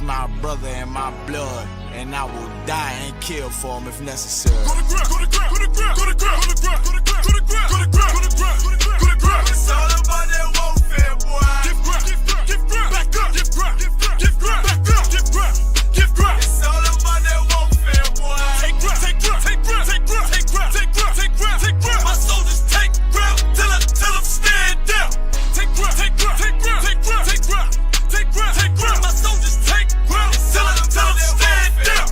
That's my brother and my blood, and I will die and kill for him if necessary. Go to ground, go to ground, go to ground, go to ground, go to ground, go to ground, go to ground, go to ground, go to ground, go to ground. It's all about that warfare, boy. Give ground, give ground, back up, give ground, give ground, back up, give ground, give ground. It's all about that warfare, boy. Take ground, take ground, take ground, take ground, take ground, take ground, take ground, take ground. My soldiers take ground till them stand down. Take ground, take ground, take ground, take ground, take ground, take ground, take ground. My soldiers take ground till them stand down.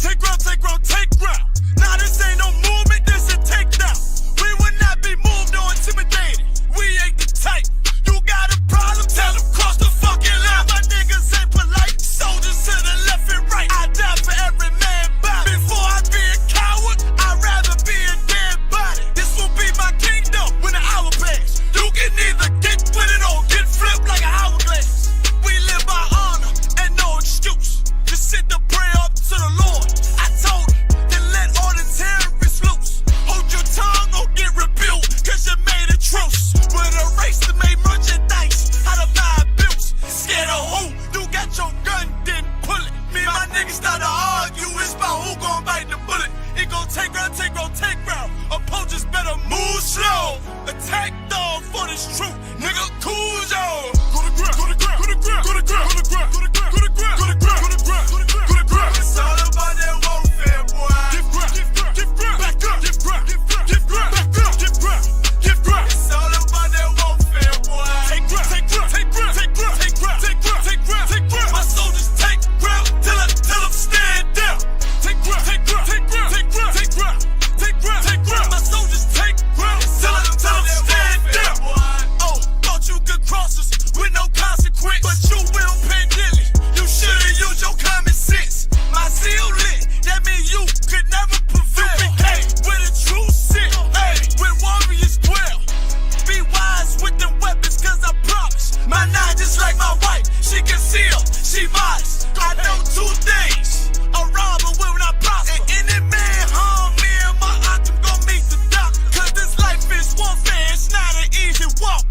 Take ground, take ground, take ground. Nah, this ain't no movement, this a takedown. We will not be moved or intimidated. We ain't the type. You got a problem, tell them cross the fucking line. My niggas ain't polite. Soldiers to the left and right. I die for every man body. Before I be a coward, I'd rather be a dead body. This will be my kingdom when the hour pass. You can either get with it or get flipped like an hourglass. We live by honor and no excuse. Just sit the prayer up to the Lord. I told him, then let all the terrorists loose. Hold your tongue or get rebuked, cause you made a truce. With a race to make merchandise out of my abuse. Scared of who? You got your gun, then pull it. Me and my niggas start to argue, it's about who gon' bite the bullet. It gon' take round, take round, take round. Opponents better move slow. Attack dog for this truth. Nigga, cool yo. Go to ground, go to ground, go to ground, go to ground, go to ground, go to ground, go to ground, go to ground, go to ground, go to ground, go to ground. It's all about that warfare, boy. Give ground, give ground, back up, give ground, give ground, back up, give ground, give ground. It's all about that warfare, boy. Take ground, take ground, take ground, take ground, take ground, take ground, take ground, take ground. My soldiers take ground till them stand down. Take ground, take ground, take ground, take ground, take ground, take ground, take ground. My soldiers take ground till them stand down. Oh, thought you could cross us with no consequence, but you will pay dearly. You should've used your common sense. My zeal lit, that mean you could never prevail. Hey, where the truth sit, hey, when warriors dwell. Be wise with them weapons, cause I promise. My nine just like my wife, she concealed, she modest. I know two things, a robber will not prosper. And any man harm me and my aunt, I'm gon' meet the doctor. Cause this life is warfare, it's not an easy walk.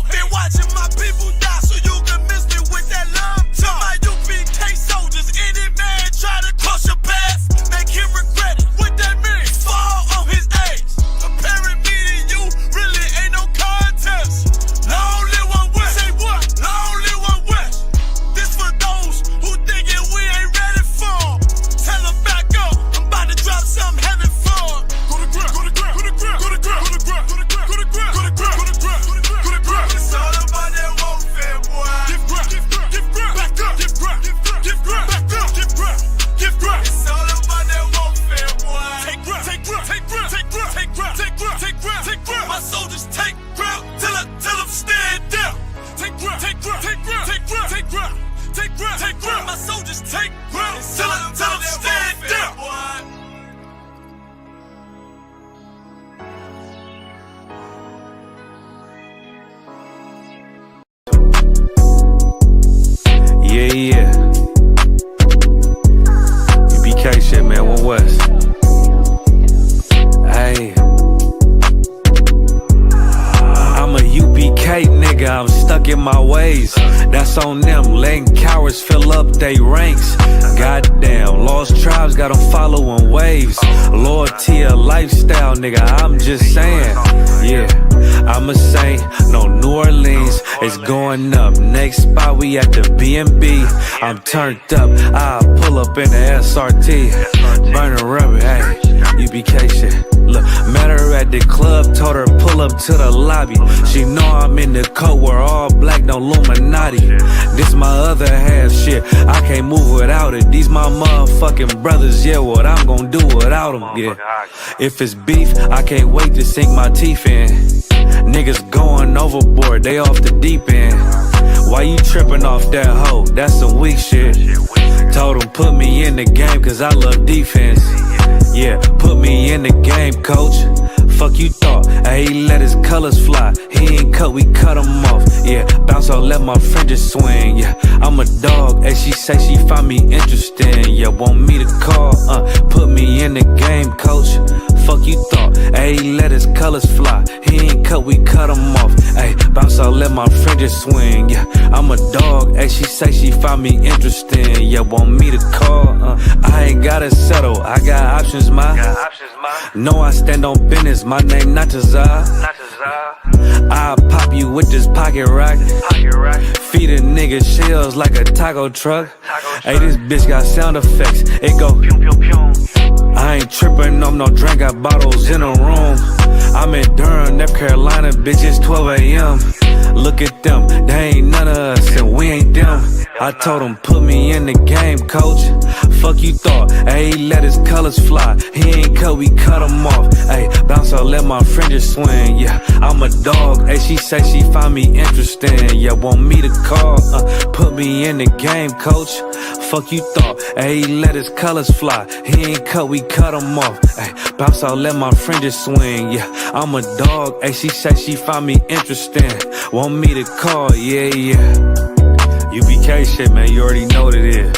Been watching my people die so you can miss me with that love talk. My UPK soldiers, any man try to cross your path, make him regret it. What that mean? Fall on his ass. Comparing me to you really ain't no contest. Long live one West. Say what? Long live one West. This for those who thinking we ain't ready for. Tell them back up, I'm about to drop something heavy for. Go to ground, go to ground, go to ground, go to ground, go to ground, go to ground, go to ground, go to ground, go to ground, go to ground. It's all about that warfare, boy. Give ground, give ground, back up, give ground, give ground, back up, give ground, give ground. It's all about that warfare, boy. Take ground, take ground, take ground, take ground, take ground, take ground, take ground, take ground. My soldiers take ground till them stand down. Take ground, take ground, take ground, take ground, take ground, take ground, take ground. My soldiers take ground till them stand down. Yeah. UPK shit, man, One West. Hey. I'm a UPK nigga, I'm stuck in my ways. That's on them, letting cowards fill up they ranks. Goddamn, lost tribes got them following waves. Loyalty a lifestyle, nigga, I'm just saying. Yeah, I'm a saint, no New Orleans, it's going up. Next spot, we at the B&B. I'm turned up, I pull up in the SRT. Burning rubber, hey, UPK shit. Look, met her at the club, told her pull up to the lobby. She know I'm in the coat, we're all black, no Illuminati. This my other half shit, I can't move without it. These my motherfucking brothers, yeah, what I'm gonna do without them, yeah. If it's beef, I can't wait to sink my teeth in. Niggas going overboard, they off the deep end. Why you tripping off that hoe? That's some weak shit. Told him put me in the game cause I love defense. Yeah, put me in the game, coach. Fuck you thought, he let his colors fly. He ain't cut, we cut him off. Yeah, bounce out, let my fringes swing. Yeah, I'm a dog, and she say she find me interesting. Yeah, want me to call, put me in the game, coach. Fuck you thought, ayy, let his colors fly. He ain't cut, we cut him off. Ayy, bounce out, let my fringes swing. Yeah, I'm a dog, ayy, she say she find me interesting. Yeah, want me to call? I ain't gotta settle, I got options, ma. No, I stand on business, my name not Tazar. I'll pop you with this pocket rock. Feed a nigga shells like a taco truck. Hey, this bitch got sound effects. It go pew pew pew. I ain't trippin' on no drink, got bottles in a room. I'm in Durham, North Carolina, bitch, it's 12 a.m. Look at them, they ain't none of us, and we ain't them. I told him, put me in the game, coach. Fuck you thought, ayy, let his colors fly. He ain't cut, we cut him off. Ayy, bounce out, let my fringes swing. Yeah, I'm a dog, ayy, she say she find me interesting. Yeah, want me to call, put me in the game, coach. Fuck you thought, ayy, let his colors fly. He ain't cut, we cut him off. Ayy, bounce out, let my fringes swing. Yeah, I'm a dog, ayy, she say she find me interesting. Want me to call, yeah. UPK shit, man, you already know what it is.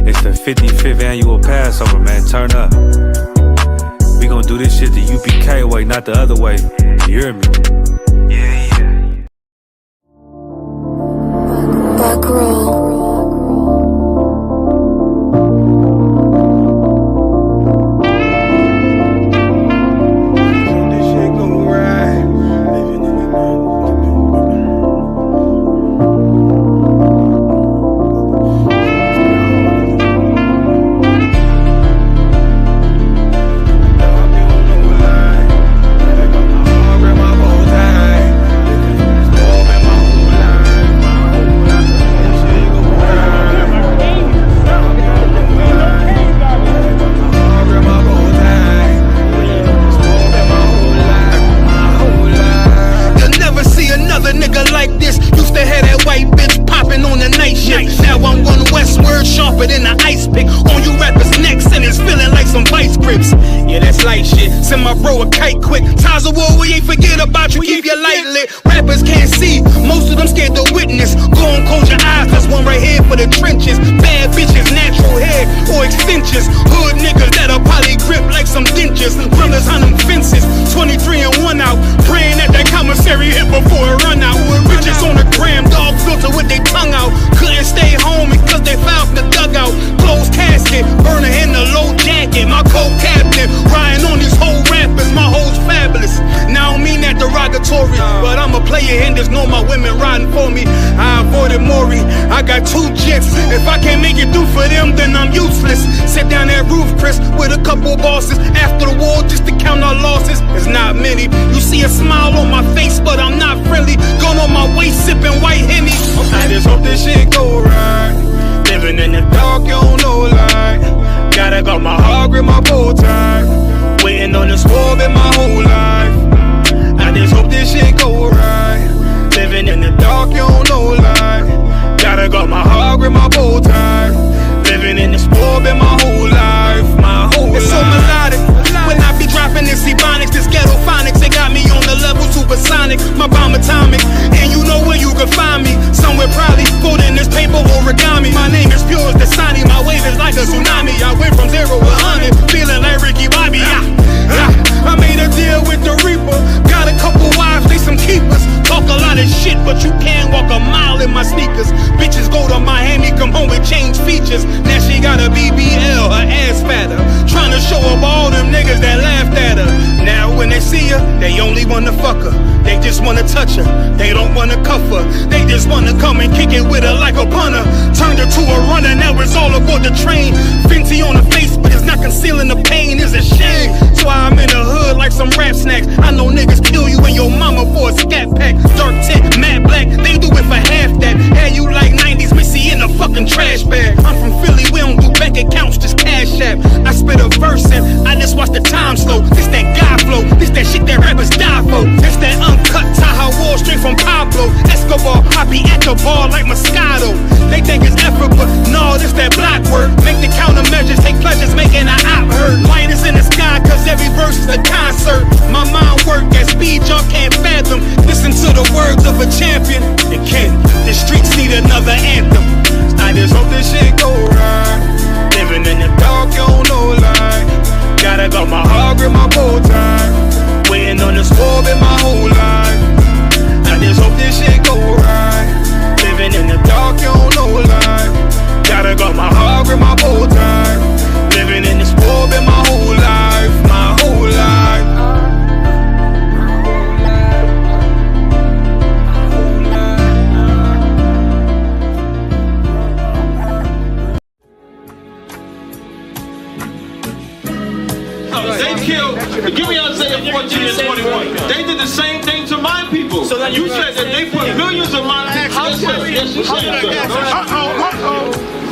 It's the 55th annual Passover, man, turn up. We gon' do this shit the UPK way, not the other way. You hear me? Yeah. Back roll. Send my bro a kite quick. Ties of war, we ain't forget about you. Keep your light lit. Rappers can't see, most of them scared to witness. Go and close your eyes, there's one right here for the trenches. Bad bitches, natural hair or extensions. Hood niggas that'll probably grip like some dentures. Brothers on them fences, 23 and 1 out. Praying that that commissary hit before it run out. Riches on the gram, dog filter with their tongue out. Couldn't stay home because they found the dugout. Closed casket, burner in the low jacket. My co-captain, riding on these whole rappers, my hoes fabulous. Now I don't mean that derogatory, but I'm a player and there's no my women riding for me. I avoided Maury, I got 2 jets. If I can't make it through for them, then I'm useless. Sit down that roof, Chris, with a couple bosses. After the war, just to count our losses. It's not many. You see a smile on my face, but I'm not friendly. Going on my waist, sipping white Henny. I just hope this shit go right. Living in the dark, you don't know light. Gotta got my heart with my bow tie. Waiting on this war in my whole life. I just hope this shit go right. Living in the dark, you don't know life. Gotta got my heart with my bow tie. Living in this war in my whole life. My whole life. It's so melodic. When I be dropping this ebonics, this ghetto phonics, it got me on the level supersonic. My bomb atomic, and you know where you can find me. Somewhere probably folding this paper origami. My name is pure as the Sani. My wave is like a tsunami. I went from 0 to 100, feeling like Ricky Bobby. I made a deal with the Reaper. Got a couple wives, they some keepers. Talk a lot of shit, but you can't walk a mile in my sneakers. Bitches go to Miami, come home and change features. Now she got a BBL, her ass fatter. Trying to show up all them niggas that laughed at her. Now when they see her, they only wanna fuck her. They just wanna touch her, they don't wanna cuff her. They just wanna come and kick it with her like a punter. Turned her to a runner, now it's all aboard the train. Fenty on her face, but it's not concealing the pain, it's a shame. So I'm in the hood like some rap snacks. I know niggas kill you and your mama for a scat pack. Dark tint, matte black, they do it for half that. Had you like 90s Missy in a fucking trash bag. I'm from Philly, we don't do bank accounts, just cash app. I spit a verse and I just watch the time slow. This that God flow, this that shit that rappers die for. This that uncut Taha Wall straight from Pablo Escobar. I be at the bar like Moscato. They think it's effort, but no, this that block work. Make the countermeasures, take pleasures, making an op hurt. Light is in the sky, cause every verse is a concert. My mind work at speed y'all can't fathom. Listen to the words of a champion. It can, the streets need another anthem. I just hope this shit go right. Living in the dark, you don't know light. Gotta got my heart with my boy. Give me Isaiah 14 and 21. They did the same thing to my people. So you said that they put millions of my people. Yes, you said.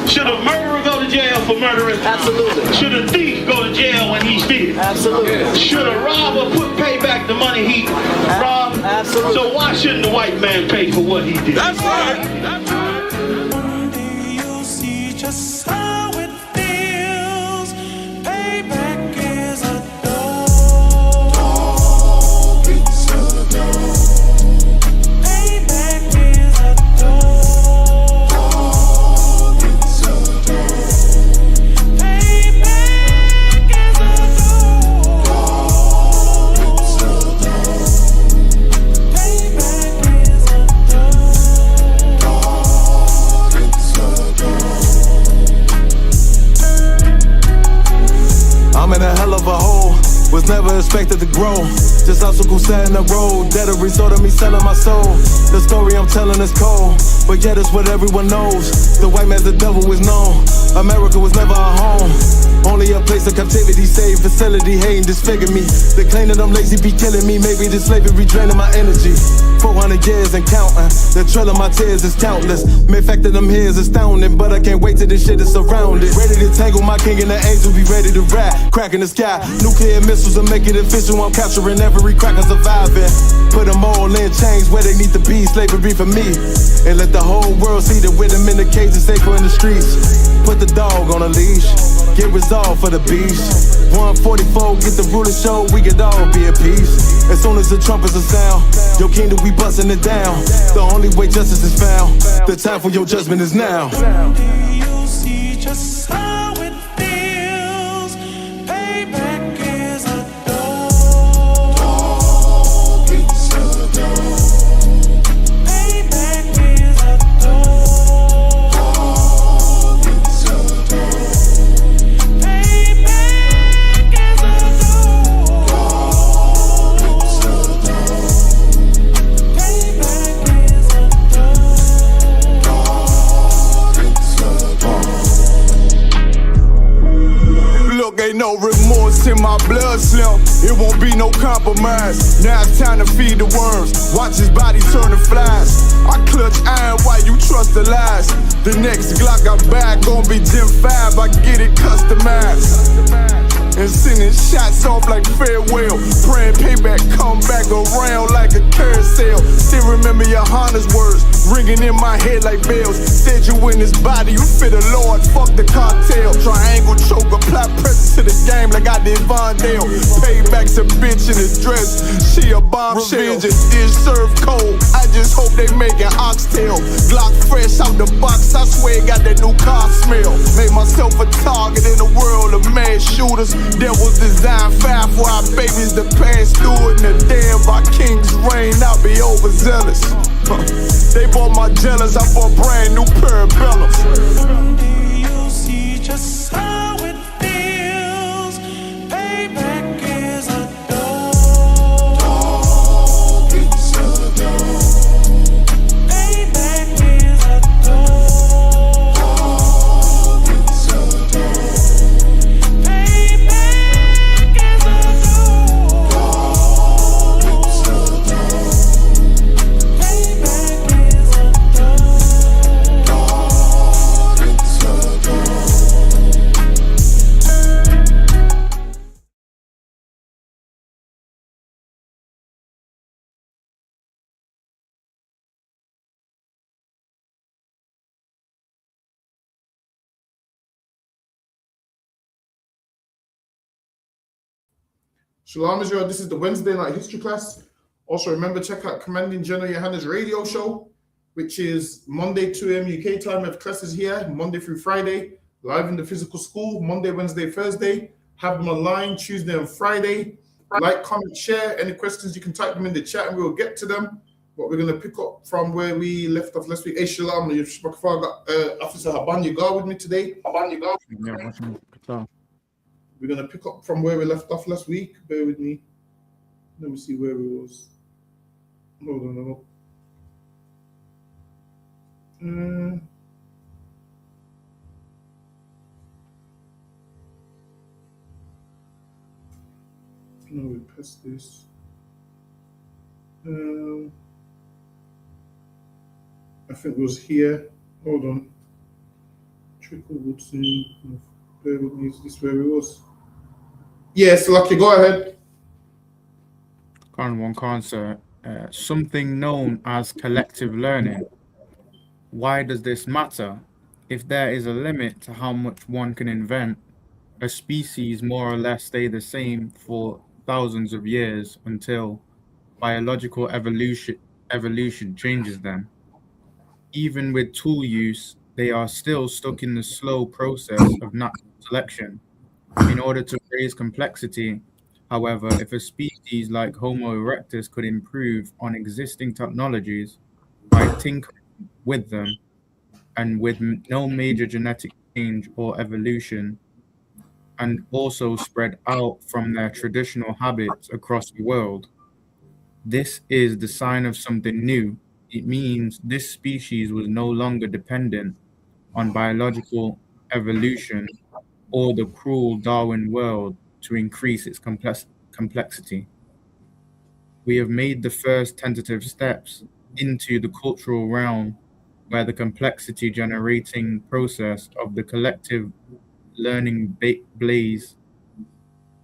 Should a murderer go to jail for murdering? Absolutely. Should a thief go to jail when he steals? Absolutely. Should a robber pay back the money he robbed? Absolutely. So why shouldn't the white man pay for what he did? That's right. That's right. One day you'll see just how it feels. Payback is a dog. It's a dog. Payback is a dog. I'm in a hell of a hole, was never expected to grow. Just obstacle set in the road, that a result of me selling my soul. The story I'm telling is cold, but yet it's what everyone knows. The white man's the devil is known. America was never a home, only a place of captivity, safe facility, hating, disfigure me. They claim that I'm lazy, be killing me. Maybe the slavery draining my energy. 400 years and counting, the trail of my tears is countless. Main fact that I'm here is astounding, but I can't wait till this shit is surrounded. Ready to tangle my king and the angel, be ready to rap. Crack in the sky, nuclear missiles will make it official. I'm capturing every cracker surviving. Put them all in chains where they need to be, slavery for me. And let the whole world see that with them in the cage is safer in the streets. Put the dog on a leash, get resolved for the beast. 144, get the ruler show, we could all be at peace. As soon as the trumpets are sound, your kingdom we busting it down. The only way justice is found, the time for your judgment is now. Someday you'll see just how it feels. Payback is a dog. It's a dog. Payback is a dog. It's a dog. Payback is a dog. It's a dog. Payback is a Look, ain't no remorse in my blood, Slim. It won't be no compromise. Now it's time to feed the worms. Watch his body turn to flies. I clutch iron while you trust the lies. The next Glock I buy gon' be Gen 5. I get it customized. And sending shots off like farewell. Praying payback come back around like a carousel. Still remember your Honda's words ringing in my head like bells. Said you in this body, you fit the Lord, fuck the cartel. Triangle choke, apply pressure to the game like I did Vondale. Payback's a bitch in a dress, she a bombshell. Revenge is served cold, I just hope they making oxtail. Glock fresh out the box, I swear it got that new car smell. Made myself a target in a world of mad shooters. That was designed fire for our babies to pass through. In the day of our king's reign, I'll be overzealous. They bought my jealous, I bought brand new parabellums. Someday you'll see just how it feels. Payback is a dog. It's a dog. Payback is a dog. It's a dog. Payback is a dog. It's a dog. Payback is a dog. It's a dog. Shalom Israel, this is the Wednesday night history class. Also remember, check out Commanding General Yohanna's radio show, which is Monday 2 a.m. UK time. We have classes here, Monday through Friday, live in the physical school, Monday, Wednesday, Thursday. Have them online Tuesday and Friday. Like, comment, share. Any questions, you can type them in the chat and we'll get to them. But we're going to pick up from where we left off last week. Hey, Shalom, I got Officer Haban Yugar with me today. We're going to pick up from where we left off last week. Bear with me. Let me see where we was. Hold on. No, we passed this. I think it was here. Hold on. Trickle Woodson. Bear with me. Is this where it was? Yes, Lucky, go ahead. One cancer. Something known as collective learning. Why does this matter? If there is a limit to how much one can invent, a species more or less stay the same for thousands of years until biological evolution changes them. Even with tool use, they are still stuck in the slow process of natural selection. In order to raise complexity, however, if a species like Homo erectus could improve on existing technologies by tinkering with them and with no major genetic change or evolution, and also spread out from their traditional habits across the world, this is the sign of something new. It means this species was no longer dependent on biological evolution or the cruel Darwin world to increase its complexity. We have made the first tentative steps into the cultural realm where the complexity generating process of the collective learning blaze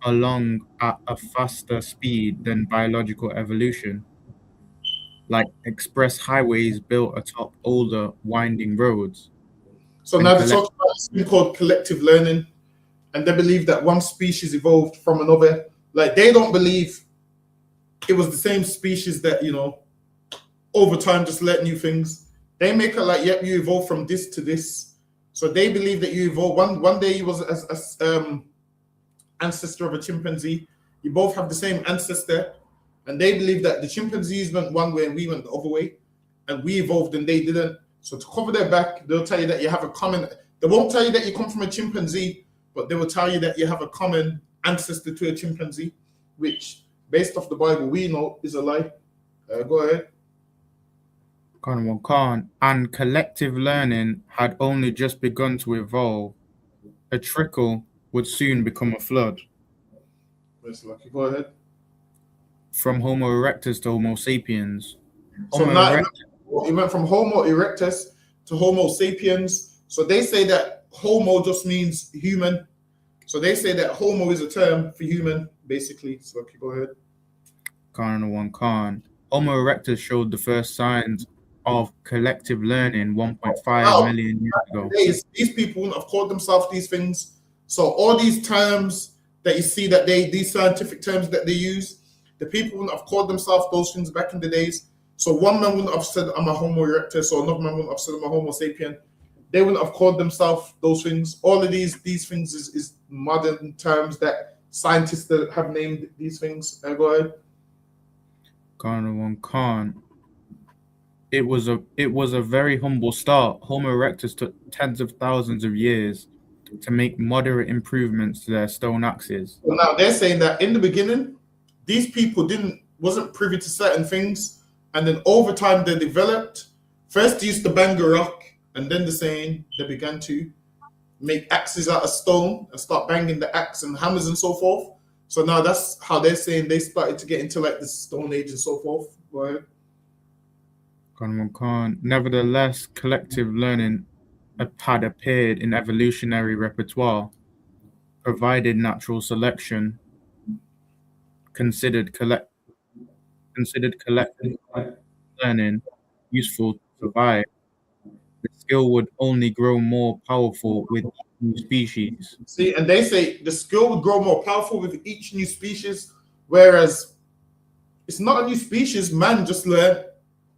along at a faster speed than biological evolution, like express highways built atop older winding roads. So now they talk about this thing called collective learning, and they believe that one species evolved from another. Like, they don't believe it was the same species that, over time just learned new things. They make it like, yep, you evolved from this to this. So they believe that you evolved. One day you was as ancestor of a chimpanzee. You both have the same ancestor, and they believe that the chimpanzees went one way and we went the other way, and we evolved and they didn't. So to cover their back, they'll tell you that you have a common. They won't tell you that you come from a chimpanzee, but they will tell you that you have a common ancestor to a chimpanzee, which, based off the Bible, we know is a lie. Go ahead. And collective learning had only just begun to evolve. A trickle would soon become a flood. Yes, Lucky, go ahead. From Homo erectus to Homo sapiens. So now it went from Homo erectus to Homo sapiens. So they say that Homo just means human. So they say that Homo is a term for human, basically. So Lucky, go ahead. Homo erectus showed the first signs of collective learning 1.5 million years ago. These people wouldn't have called themselves these things. So all these terms that you see that these scientific terms that they use, the people wouldn't have called themselves those things back in the days. So one man wouldn't have said I'm a Homo erectus, or another man wouldn't have said I'm a Homo sapien. They wouldn't have called themselves those things. All of these things is modern terms that scientists that have named these things. Go ahead. It was a very humble start. Homo erectus took tens of thousands of years to make moderate improvements to their stone axes. Well, now they're saying that in the beginning, these people wasn't privy to certain things, and then over time they developed. First they used to bang a rock, and then they're saying they began to make axes out of stone and start banging the axe and hammers and so forth. So now that's how they're saying they started to get into like the Stone Age and so forth. Go ahead. Nevertheless, collective learning had appeared in evolutionary repertoire, provided natural selection considered collective learning useful to survive. The skill would only grow more powerful with each new species. See, and they say the skill would grow more powerful with each new species, whereas it's not a new species. Man just learned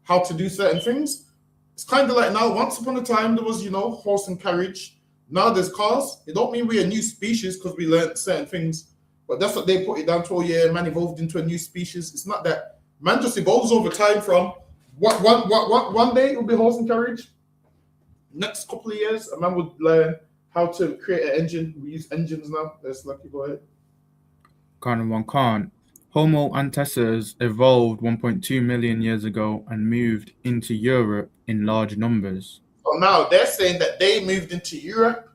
how to do certain things. It's kind of like now, once upon a time, there was, horse and carriage. Now there's cars. It don't mean we're a new species because we learned certain things, but that's what they put it down to. Yeah, man evolved into a new species. It's not that. Man just evolves over time from one day it will be horse and carriage. Next couple of years, a man would learn how to create an engine. We use engines now. That's Lucky, go ahead. Homo antecessors evolved 1.2 million years ago and moved into Europe in large numbers. So now they're saying that they moved into Europe.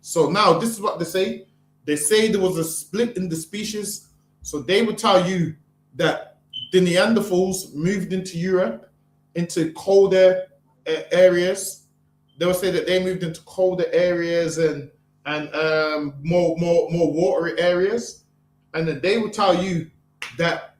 So now this is what they say. They say there was a split in the species. So they would tell you that the Neanderthals moved into Europe, into colder areas. They would say that they moved into colder areas and more watery areas, and then they would tell you that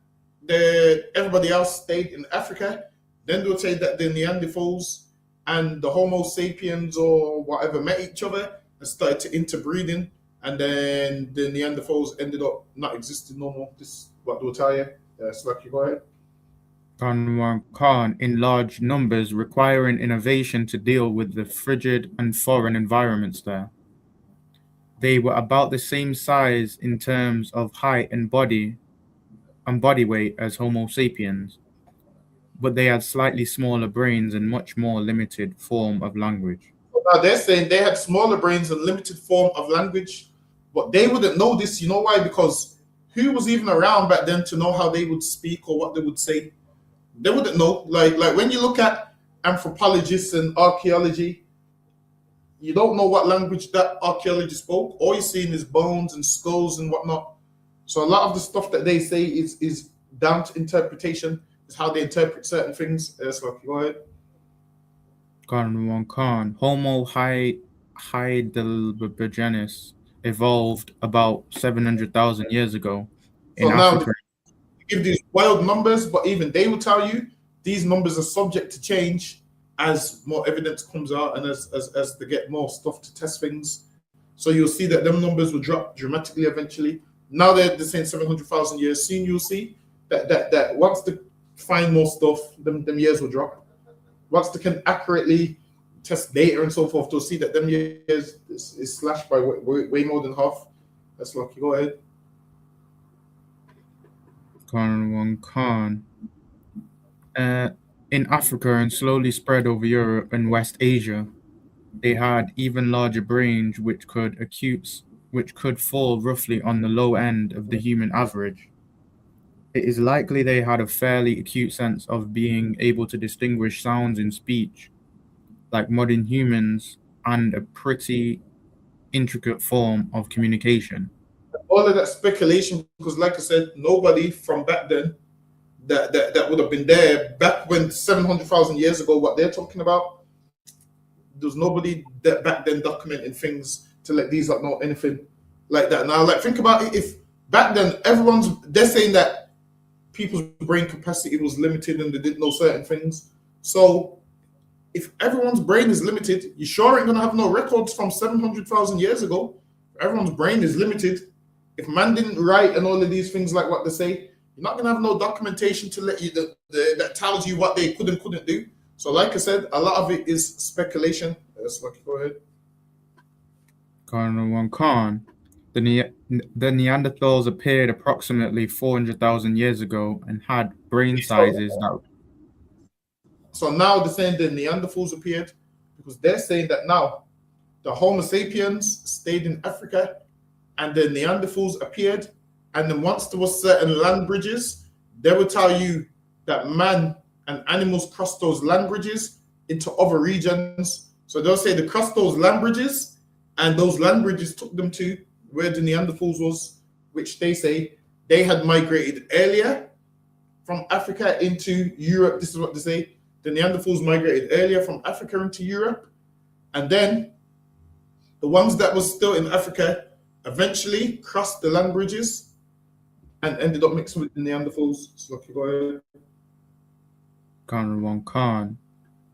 everybody else stayed in Africa. Then they would say that the Neanderthals and the Homo sapiens or whatever met each other and started to interbreeding, and then the Neanderthals ended up not existing no more. This is what they will tell you. Slacky, go ahead. Khan in large numbers, requiring innovation to deal with the frigid and foreign environments there. They were about the same size in terms of height and body weight as Homo sapiens, but they had slightly smaller brains and much more limited form of language. Now they're saying they had smaller brains and limited form of language, but they wouldn't know this. You know why? Because who was even around back then to know how they would speak or what they would say? They wouldn't know. Like when you look at anthropologists and archaeology, you don't know what language that archaeologist spoke. All you're seeing is bones and skulls and whatnot. So a lot of the stuff that they say is down to interpretation. Is how they interpret certain things. So go ahead. Khan. Homo heidelbergensis evolved about 700,000 years ago in So now Africa. give these wild numbers, but even they will tell you these numbers are subject to change as more evidence comes out and as they get more stuff to test things. So you'll see that them numbers will drop dramatically eventually. Now they're saying 700,000 years. Soon you'll see that once they find more stuff, them years will drop. Once they can accurately test data and so forth, they'll see that them years is slashed by way more than half. That's lucky. Go ahead. Khan. In Africa and slowly spread over Europe and West Asia, they had even larger brains which could fall roughly on the low end of the human average. It is likely they had a fairly acute sense of being able to distinguish sounds in speech, like modern humans, and a pretty intricate form of communication. All of that speculation, because like I said, nobody from back then that would have been there back when 700,000 years ago, what they're talking about, there's nobody that back then documenting things to let these up know anything like that. Now, like think about it, if back then they're saying that people's brain capacity was limited and they didn't know certain things. So if everyone's brain is limited, you sure ain't gonna have no records from 700,000 years ago. Everyone's brain is limited. If man didn't write and all of these things like what they say, you're not gonna have no documentation to let you that tells you what they could and couldn't do. So, like I said, a lot of it is speculation. So, go ahead. Khan. The Neanderthals appeared approximately 400,000 years ago and had brain sizes that. So now they're saying the Neanderthals appeared because they're saying that now the Homo sapiens stayed in Africa and the Neanderthals appeared. And then once there was certain land bridges, they would tell you that man and animals crossed those land bridges into other regions. So they'll say they crossed those land bridges and those land bridges took them to where the Neanderthals was, which they say they had migrated earlier from Africa into Europe. This is what they say. The Neanderthals migrated earlier from Africa into Europe. And then the ones that was still in Africa eventually crossed the land bridges and ended up mixing with the Neanderthals. So go ahead. Khan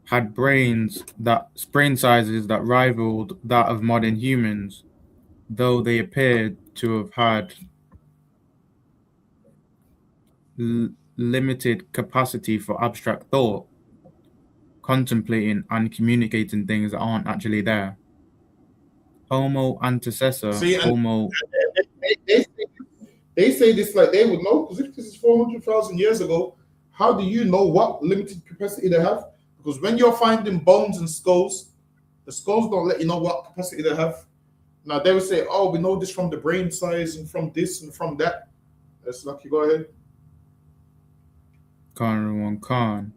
had brain sizes that rivaled that of modern humans, though they appeared to have had limited capacity for abstract thought, contemplating and communicating things that aren't actually there. Homo antecessor, They say this like they would know, because if this is 400,000 years ago, how do you know what limited capacity they have? Because when you're finding bones and skulls, the skulls don't let you know what capacity they have. Now they would say, oh, we know this from the brain size and from this and from that. That's lucky. Go ahead. Khan.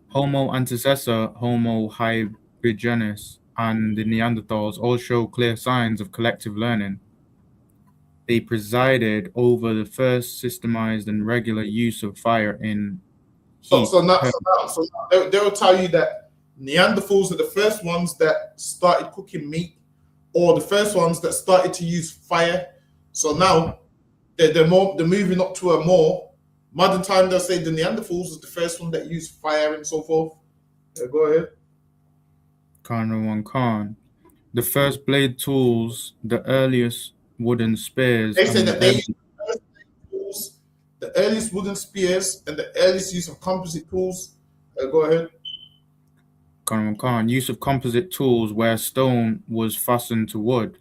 Homo antecessor, Homo hybrigenis, and the Neanderthals all show clear signs of collective learning. they presided over the first systemized and regular use of fire in heat. So now they will tell you that Neanderthals are the first ones that started cooking meat, or the first ones that started to use fire. So now they're moving up to a more modern time. They'll say the Neanderthals was the first one that used fire and so forth. Yeah, go ahead. Khan. The first blade tools, the earliest wooden spears. They say that they used tools, the earliest wooden spears, and the earliest use of composite tools. Go ahead. Khan. Use of composite tools where stone was fastened to wood.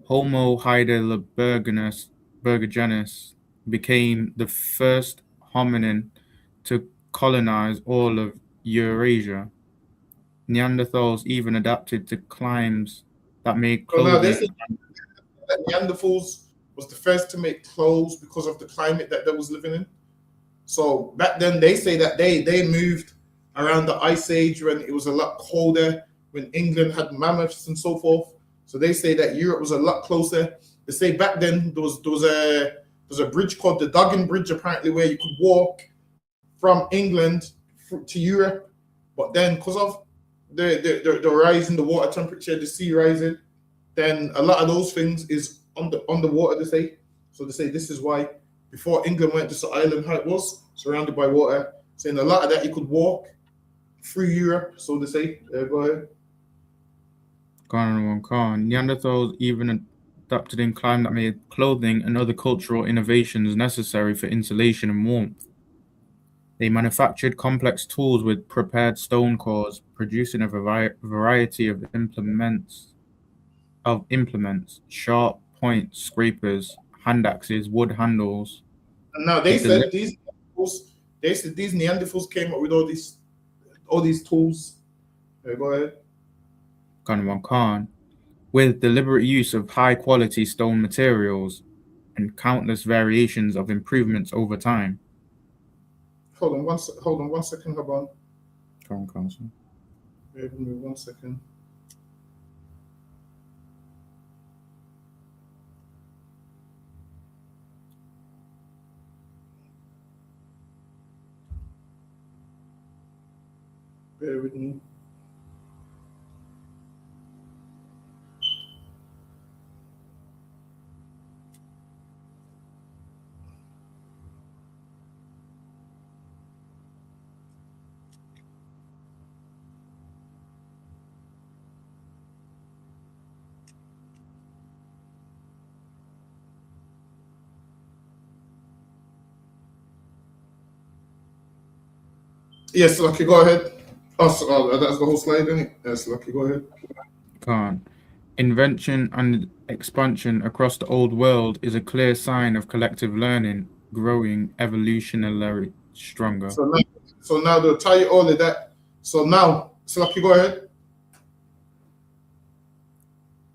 Homo heidelbergensis became the first hominin to colonize all of Eurasia. Neanderthals even adapted to climes that made So now they clothing. say that Neanderthals was the first to make clothes because of the climate that they was living in. So back then they say that they moved around the Ice Age when it was a lot colder, when England had mammoths and so forth. So they say that Europe was a lot closer. They say back then there was a bridge called the Duggan Bridge, apparently, where you could walk from England to Europe. But then because of the rise in the water temperature, the sea rising, then a lot of those things is underwater, they say. So they say this is why before England went to the island how it was, surrounded by water, saying a lot of that you could walk through Europe. So they say, go ahead. Khan. Neanderthals even adapted in climate that made clothing and other cultural innovations necessary for insulation and warmth. They manufactured complex tools with prepared stone cores, producing a variety of implements, sharp point scrapers, hand axes, wood handles. And now they said these Neanderthals came up with all these tools. Go ahead. Khan, with deliberate use of high quality stone materials and countless variations of improvements over time. Hold on one second, Habon. Council. Give me 1 second. Bear with me. Yes, Lucky, go ahead. That's the whole slide, isn't it? Yes, Lucky, go ahead. Khan. Invention and expansion across the old world is a clear sign of collective learning growing evolutionarily stronger. So now they'll tell you all of that. So Lucky, go ahead.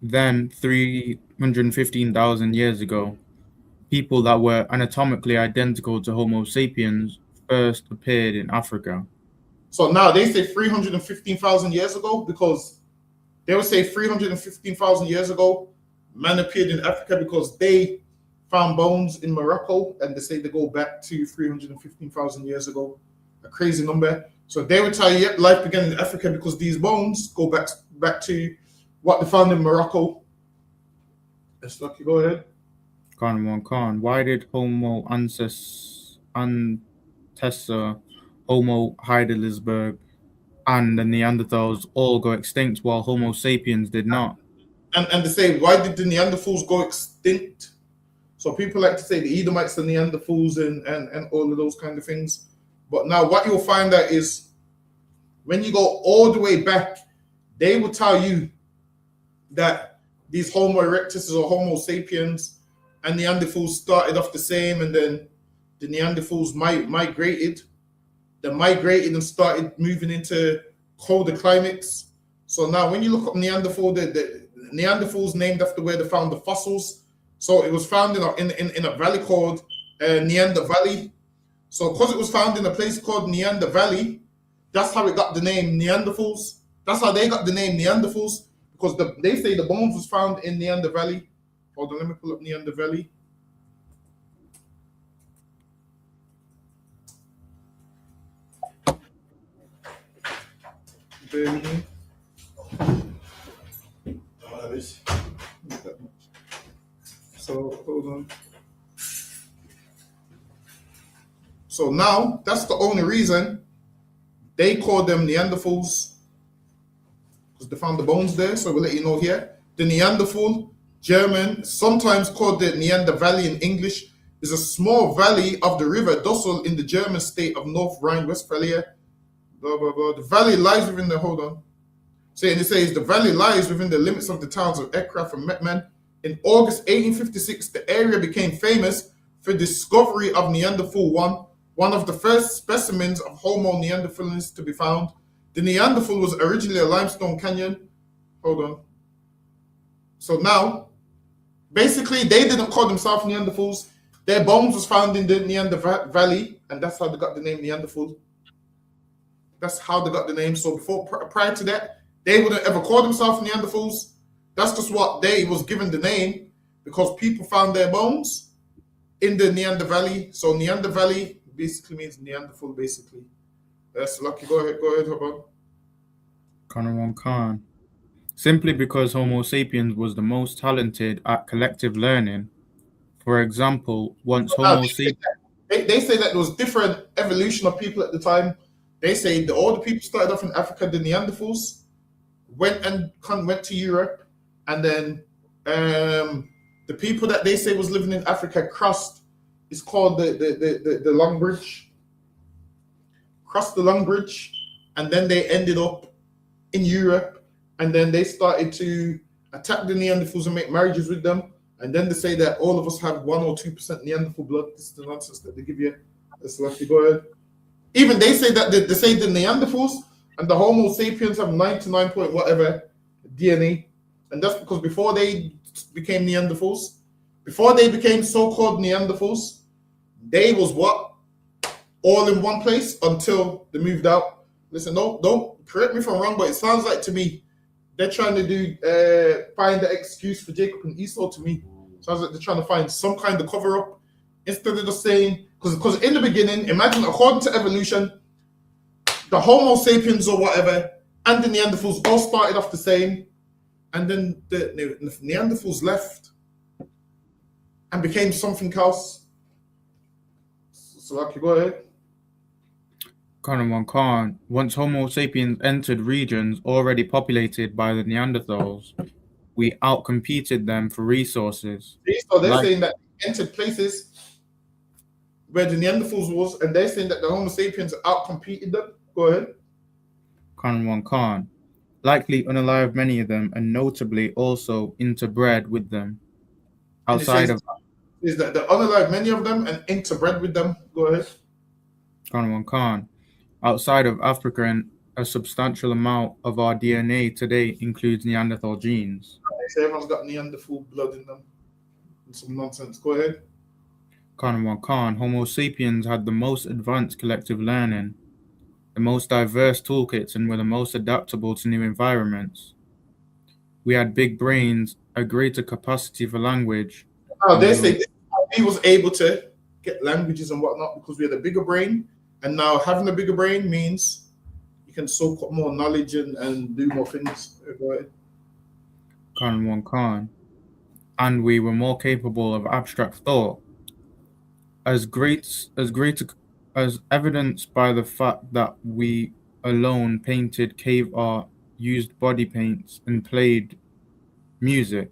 Then 315,000 years ago, people that were anatomically identical to Homo sapiens first appeared in Africa. So now they say 315,000 years ago, because they would say 315,000 years ago, man appeared in Africa because they found bones in Morocco, and they say they go back to 315,000 years ago. A crazy number. So they would tell you, yep, life began in Africa because these bones go back to what they found in Morocco. Yes, Lucky, go ahead. Khan. Why did Homo antecessor, Homo heidelberg, and the Neanderthals all go extinct while Homo sapiens did not? And they say, why did the Neanderthals go extinct? So people like to say the Edomites, the Neanderthals, and all of those kind of things. But now what you'll find out is when you go all the way back, they will tell you that these Homo erectus or Homo sapiens and Neanderthals started off the same, and then the Neanderthals migrated. They migrated and started moving into colder climates. So now when you look up Neanderthal, the Neanderthals named after where they found the fossils. So it was found in a valley called Neander Valley. So because it was found in a place called Neander Valley, that's how it got the name Neanderthals. That's how they got the name Neanderthals, because they say the bones was found in Neander Valley Hold on, let me pull up Neander Valley. Bear with me. So hold on. So now that's the only reason they call them Neanderthals, because they found the bones there. So we'll let you know here. The Neanderthal, German, sometimes called the Neander Valley in English, is a small valley of the river Dossel in the German state of North Rhine-Westphalia. Blah, blah, blah. The valley lies within the, hold on. So it says the valley lies within the limits of the towns of Ekrath and Mettmann. In August 1856, the area became famous for the discovery of Neanderthal 1, one of the first specimens of Homo neanderthalensis to be found. The Neanderthal was originally a limestone canyon. Hold on. So now, basically, they didn't call themselves Neanderthals. Their bones was found in the Neander Valley, and that's how they got the name Neanderthal. That's how they got the name. So before, prior to that, they wouldn't ever call themselves Neanderthals. That's just what they was given the name because people found their bones in the Neander Valley. So Neander Valley basically means Neanderthal, basically. That's lucky. Go ahead, Habab. Kanawan Khan. Simply because Homo sapiens was the most talented at collective learning. For example, once Homo sapiens... They say that there was different evolution of people at the time. They say the older people started off in Africa, the Neanderthals, went to Europe, and then the people that they say was living in Africa crossed. It's called the Long Bridge. Crossed the Long Bridge, and then they ended up in Europe, and then they started to attack the Neanderthals and make marriages with them. And then they say that all of us have 1 or 2% Neanderthal blood. This is the nonsense that they give you. Let's let you go ahead. Even they say that they say the Neanderthals and the Homo sapiens have 99 point whatever DNA, and that's because before they became Neanderthals, before they became so-called Neanderthals, they was what? All in one place until they moved out. Listen, don't correct me if I'm wrong, but it sounds like to me they're trying to do find the excuse for Jacob and Esau. To me, sounds like they're trying to find some kind of cover up instead of just saying, because in the beginning, imagine according to evolution, the Homo sapiens or whatever and the Neanderthals all started off the same, and then the Neanderthals left and became something else. So I can go ahead. Khan. Once Homo sapiens entered regions already populated by the Neanderthals, we outcompeted them for resources. So they're saying that they entered places where the Neanderthals was, and they're saying that the Homo sapiens outcompeted them. Go ahead. Khan. Likely unalive many of them, and notably also interbred with them. Outside of... Is that the unalive many of them and interbred with them? Go ahead. Khan. Outside of Africa, and a substantial amount of our DNA today includes Neanderthal genes. So everyone's got Neanderthal blood in them. Some nonsense. Go ahead. Khan. Homo sapiens had the most advanced collective learning, the most diverse toolkits, and were the most adaptable to new environments. We had big brains, a greater capacity for language. They say he was able to get languages and whatnot because we had a bigger brain, and now having a bigger brain means you can soak up more knowledge and do more things. Go ahead. Khan. And we were more capable of abstract thought, as evidenced by the fact that we alone painted cave art, used body paints, and played music,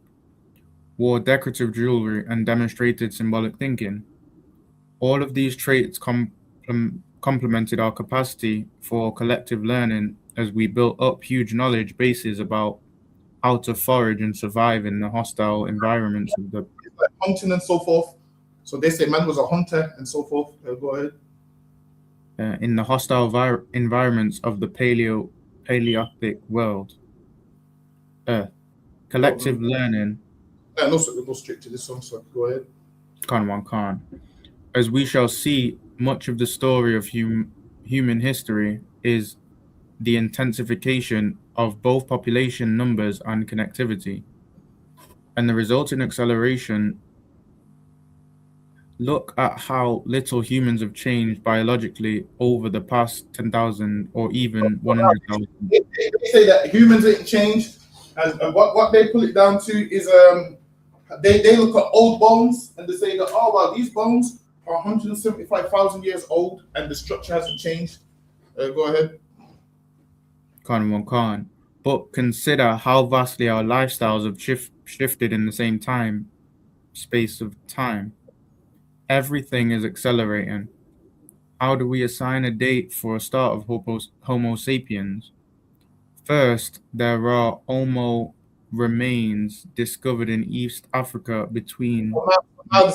wore decorative jewelry, and demonstrated symbolic thinking. All of these traits complemented our capacity for collective learning as we built up huge knowledge bases about how to forage and survive in the hostile environments of the hunting and so forth. So they say man was a hunter and so forth. Go ahead. In the hostile environments of the Paleolithic world. Collective learning. No strict to this one, so go ahead. Khan. As we shall see, much of the story of human history is the intensification of both population numbers and connectivity. and the resulting acceleration. Look at how little humans have changed biologically over the past 10,000 or even 100,000. They say that humans ain't changed, and what they put it down to is they look at old bones and they say that, oh well, these bones are 175,000 years old and the structure hasn't changed. Go ahead. Khan. But consider how vastly our lifestyles have shifted in the same space of time. Everything is accelerating. How do we assign a date for a start of Homo sapiens? First, there are Homo remains discovered in East Africa between.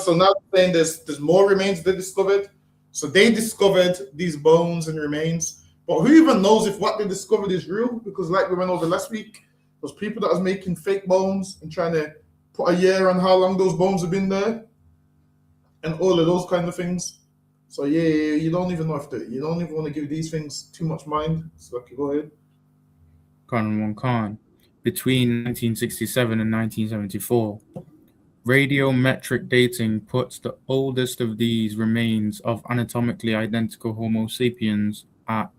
So now saying there's more remains they discovered. So they discovered these bones and remains, but who even knows if what they discovered is real? Because like we went over last week, those people that was making fake bones and trying to put a year on how long those bones have been there, and all of those kind of things. So yeah, you don't even know if you don't even want to give these things too much mind. So okay, go ahead. Khan. Between 1967 and 1974. Radiometric dating puts the oldest of these remains of anatomically identical Homo sapiens at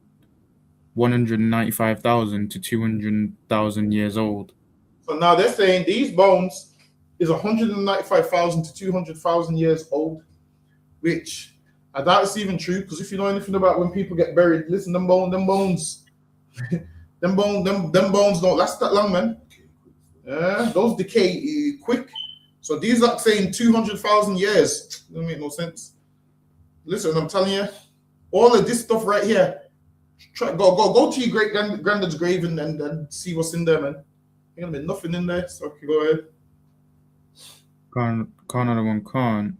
195,000 to 200,000 years old. So now they're saying these bones is 195,000 to 200,000 years old, which I doubt it's even true, because if you know anything about when people get buried, listen, them bones, them bones don't last that long, man. Those decay quick. So these are saying 200,000 years. Doesn't make no sense. Listen, I'm telling you, all of this stuff right here. Go to your great granddad's grave and see what's in there, man. Ain't gonna be nothing in there. So okay, go ahead. Khan.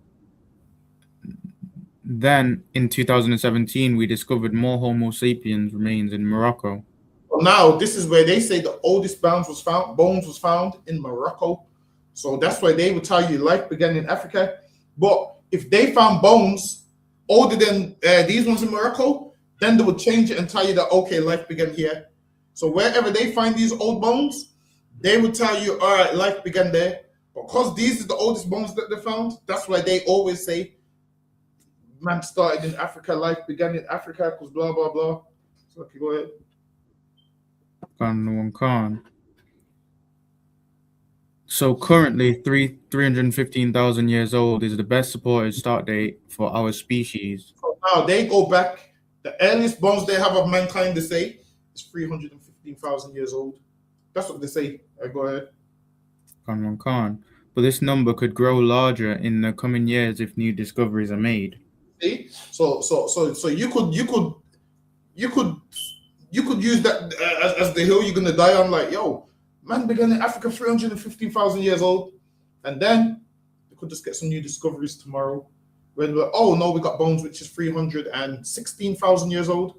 Then in 2017, we discovered more Homo sapiens remains in Morocco. Well, now this is where they say the oldest bones was found in Morocco. So that's why they would tell you life began in Africa. But if they found bones older than these ones in Morocco, then they would change it and tell you that, okay, life began here. So wherever they find these old bones, they would tell you, all right, life began there. Because these are the oldest bones that they found, that's why they always say man started in Africa, life began in Africa, because blah, blah, blah. So okay, go ahead. Khan. So currently, 315,000 years old is the best supported start date for our species. So now they go back. The earliest bones they have of mankind, they say, is 315,000 years old. That's what they say. Go ahead. Khan. But this number could grow larger in the coming years if new discoveries are made. See, so you could use that as the hill you're gonna die on. Like, yo, man began in Africa 315,000 years old, and then you could just get some new discoveries tomorrow. When we got bones which is 316,000 years old,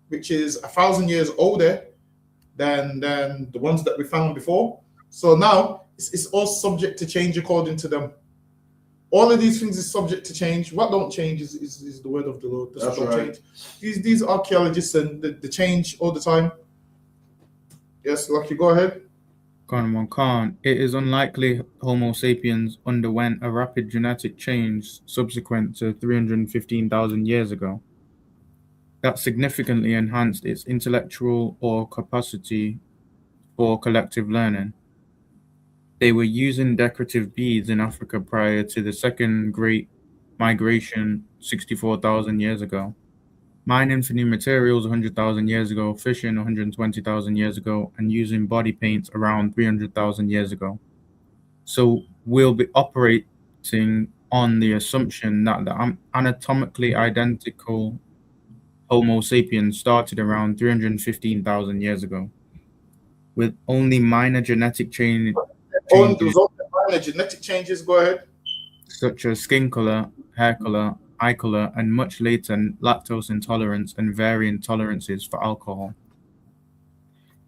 which is 1,000 years older than the ones that we found before. So now it's all subject to change according to them. All of these things is subject to change. What don't change is the word of the Lord. That's don't right. Change. These archaeologists and the change all the time. Yes, Lucky, go ahead. Khan. It is unlikely Homo sapiens underwent a rapid genetic change subsequent to 315,000 years ago that significantly enhanced its intellectual or capacity for collective learning. They were using decorative beads in Africa prior to the Second Great Migration 64,000 years ago. Mining for new materials 100,000 years ago, fishing 120,000 years ago, and using body paints around 300,000 years ago. So we'll be operating on the assumption that the anatomically identical Homo sapiens started around 315,000 years ago, with only minor genetic changes. Minor genetic changes, go ahead. Such as skin color, hair color, eye color, and much later lactose intolerance and varying tolerances for alcohol.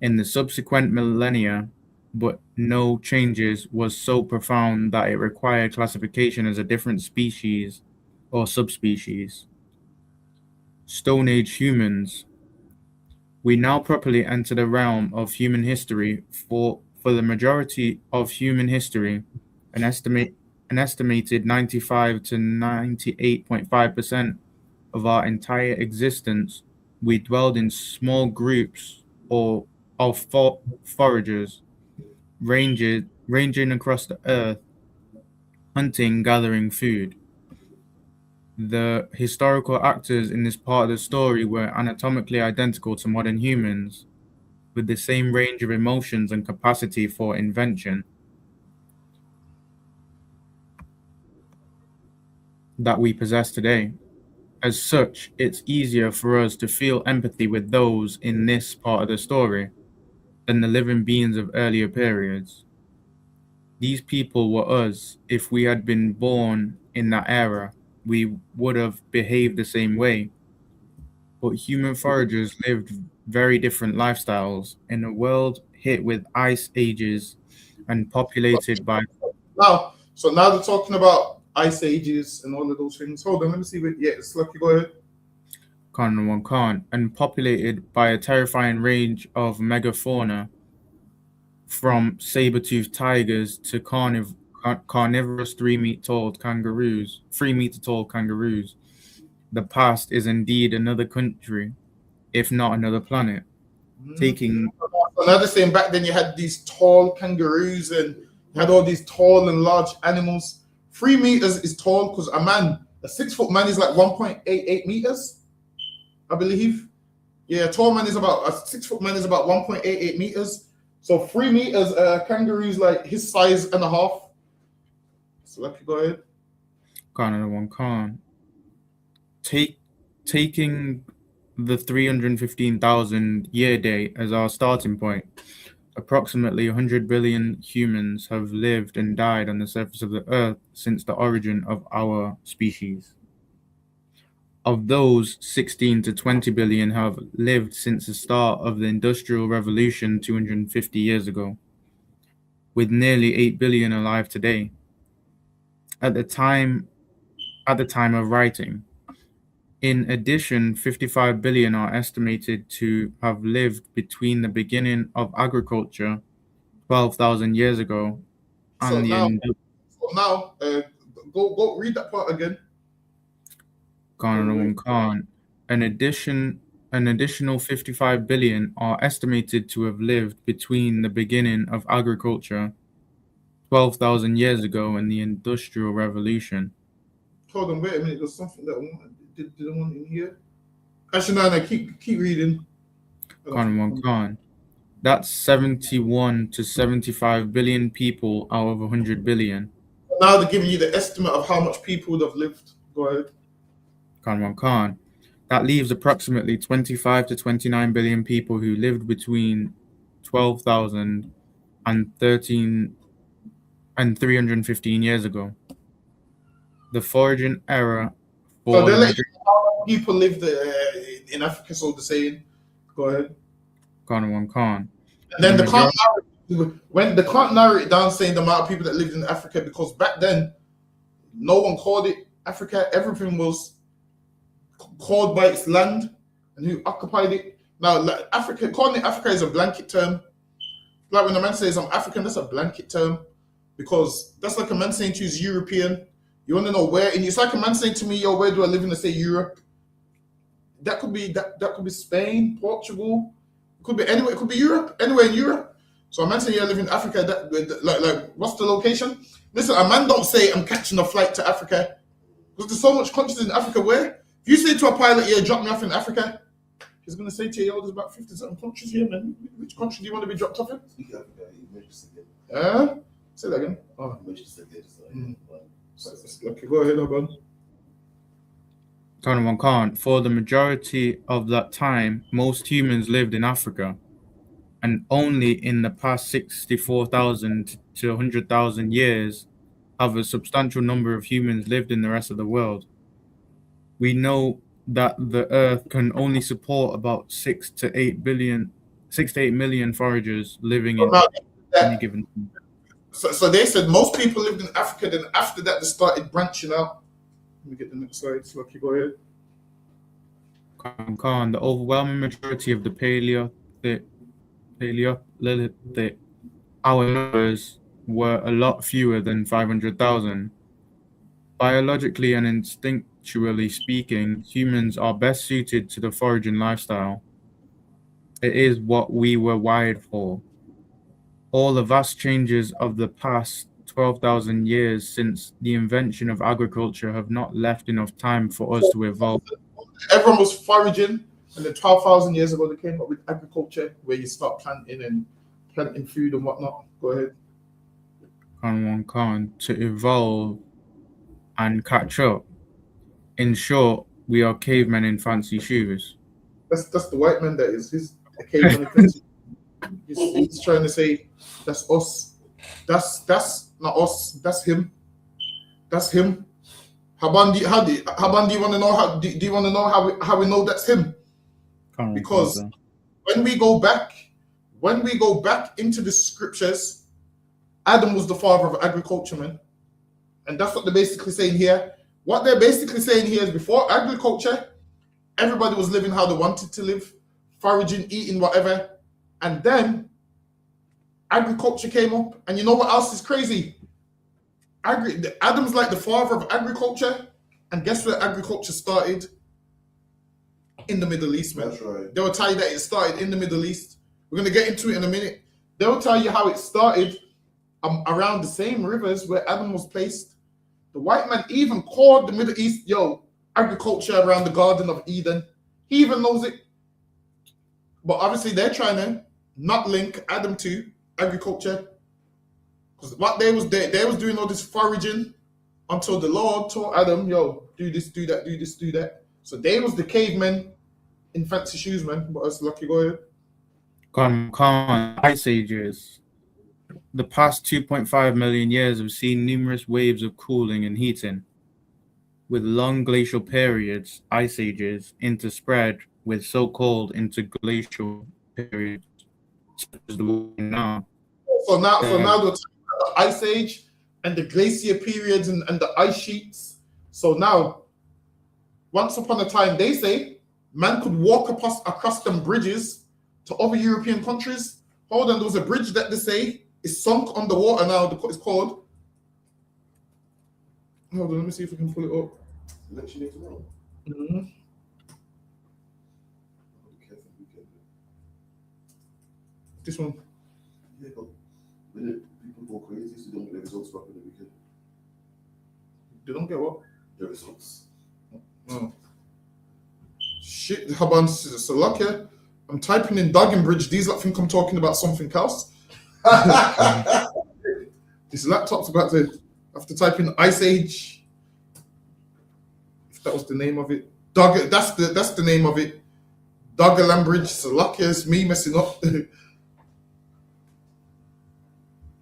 In the subsequent millennia, but no changes was so profound that it required classification as a different species or subspecies. Stone Age humans. We now properly enter the realm of human history For the majority of human history, an estimated 95 to 98.5% of our entire existence, we dwelled in small groups or of foragers, ranging across the earth, hunting, gathering food. The historical actors in this part of the story were anatomically identical to modern humans, with the same range of emotions and capacity for invention that we possess today. As such, it's easier for us to feel empathy with those in this part of the story than the living beings of earlier periods. These people were us. If we had been born in that era, we would have behaved the same way. But human foragers lived very different lifestyles in a world hit with ice ages and populated by Now they're talking about ice ages and all of those things. Hold on, let me see. Yeah, it's lucky. Go ahead. Khan and populated by a terrifying range of megafauna, from saber-toothed tigers to carnivorous 3 meter tall kangaroos. The past is indeed another country, if not another planet. Taking Another thing, back then you had these tall kangaroos and you had all these tall and large animals. 3 meters is tall because a 6 foot man is like 1.88 meters, I believe. Yeah, a 6 foot man is about 1.88 meters. So 3 meters, kangaroo's like his size and a half. So let me go ahead. Khan. Taking the 315,000 year date as our starting point, approximately 100 billion humans have lived and died on the surface of the earth since the origin of our species. Of those, 16 to 20 billion have lived since the start of the Industrial Revolution 250 years ago, with nearly 8 billion alive today. At the time of writing, in addition, 55 billion are estimated to have lived between the beginning of agriculture 12,000 years ago and go read that part again. Khan. An additional 55 billion are estimated to have lived between the beginning of agriculture 12,000 years ago and the Industrial Revolution. Hold on, wait a minute. There's something that I wanted. Did I want in here? Actually, no, keep reading. Khan. That's 71 to 75 billion people out of 100 billion. Now they're giving you the estimate of how much people would have lived. Go ahead. Khan. That leaves approximately 25 to 29 billion people who lived between 12,000 and 315 years ago. The foraging era. So they're letting you know how many people lived in Africa, so they're saying. Go ahead. Khan. And then they can't narrow it down saying the amount of people that lived in Africa, because back then no one called it Africa. Everything was called by its land and who occupied it. Now, like Africa, calling it Africa is a blanket term. Like when a man says I'm African, that's a blanket term, because that's like a man saying to you is European. You want to know where, and it's like a man saying to me, yo, where do I live in? I say Europe. That could be Spain, Portugal. It could be anywhere. It could be Europe, anywhere in Europe. So a man saying, I live in Africa. Like, what's the location? Listen, a man don't say I'm catching a flight to Africa, because there's so much countries in Africa where if you say to a pilot, yeah, drop me off in Africa, he's going to say to you, yo, there's about 50-something countries here, man. Which country do you want to be dropped off in? Say that again. Oh, okay, go ahead, Oban. Khan. For the majority of that time, most humans lived in Africa, and only in the past 64,000 to 100,000 years have a substantial number of humans lived in the rest of the world. We know that the Earth can only support about 6 to 8 million foragers living in any given time. So they said most people lived in Africa, then after that they started branching out. Let me get the next slide. So Lucky, go ahead. Khan, the overwhelming majority of the Paleolithic our numbers were a lot fewer than 500,000. Biologically and instinctually speaking, humans are best suited to the foraging lifestyle. It is what we were wired for. All the vast changes of the past 12,000 years since the invention of agriculture have not left enough time for us to evolve. Everyone was foraging, and then 12,000 years ago they came up with agriculture, where you start planting food and whatnot. Go ahead. And one can't to evolve and catch up. In short, we are cavemen in fancy shoes. That's the white man that is. He's a caveman. He's trying to say that's us. That's not us. That's him. That's him. Haban, do you want to know do you want to know how we know that's him? Because when we go back into the scriptures, Adam was the father of agriculture, man. And that's what they're basically saying here. What they're basically saying here is before agriculture, everybody was living how they wanted to live, foraging, eating, whatever. And then agriculture came up. And you know what else is crazy? Adam's like the father of agriculture. And guess where agriculture started? In the Middle East, man. That's right. They will tell you that it started in the Middle East. We're going to get into it in a minute. They'll tell you how it started around the same rivers where Adam was placed. The white man even called the Middle East, agriculture around the Garden of Eden. He even knows it. But obviously they're trying to not link Adam to agriculture. Because what they was doing all this foraging until the Lord told Adam, do this, do that, do this, do that. So they was the cavemen in fancy shoes, man. But us lucky, go ahead. Come on, Ice Ages. The past 2.5 million years have seen numerous waves of cooling and heating, with long glacial periods, ice ages, interspread with so-called interglacial periods, such as the one now. So now we're talking about the ice age and the glacier periods and the ice sheets. So now, once upon a time, they say man could walk across them bridges to other European countries. Hold on, there was a bridge that they say is sunk underwater now. It's called. Hold on, let me see if we can pull it up. Mm-hmm. This one. Yeah, but when people go crazy, so they don't get the results back in the weekend. They don't get what? The results. Oh. Shit, Haban, so lucky. I'm typing in Duggan Bridge. These lot think I'm talking about something else. This laptop's about to have to type in Ice Age. If that was the name of it. That's the name of it. Duggan Bridge. So lucky as me messing up.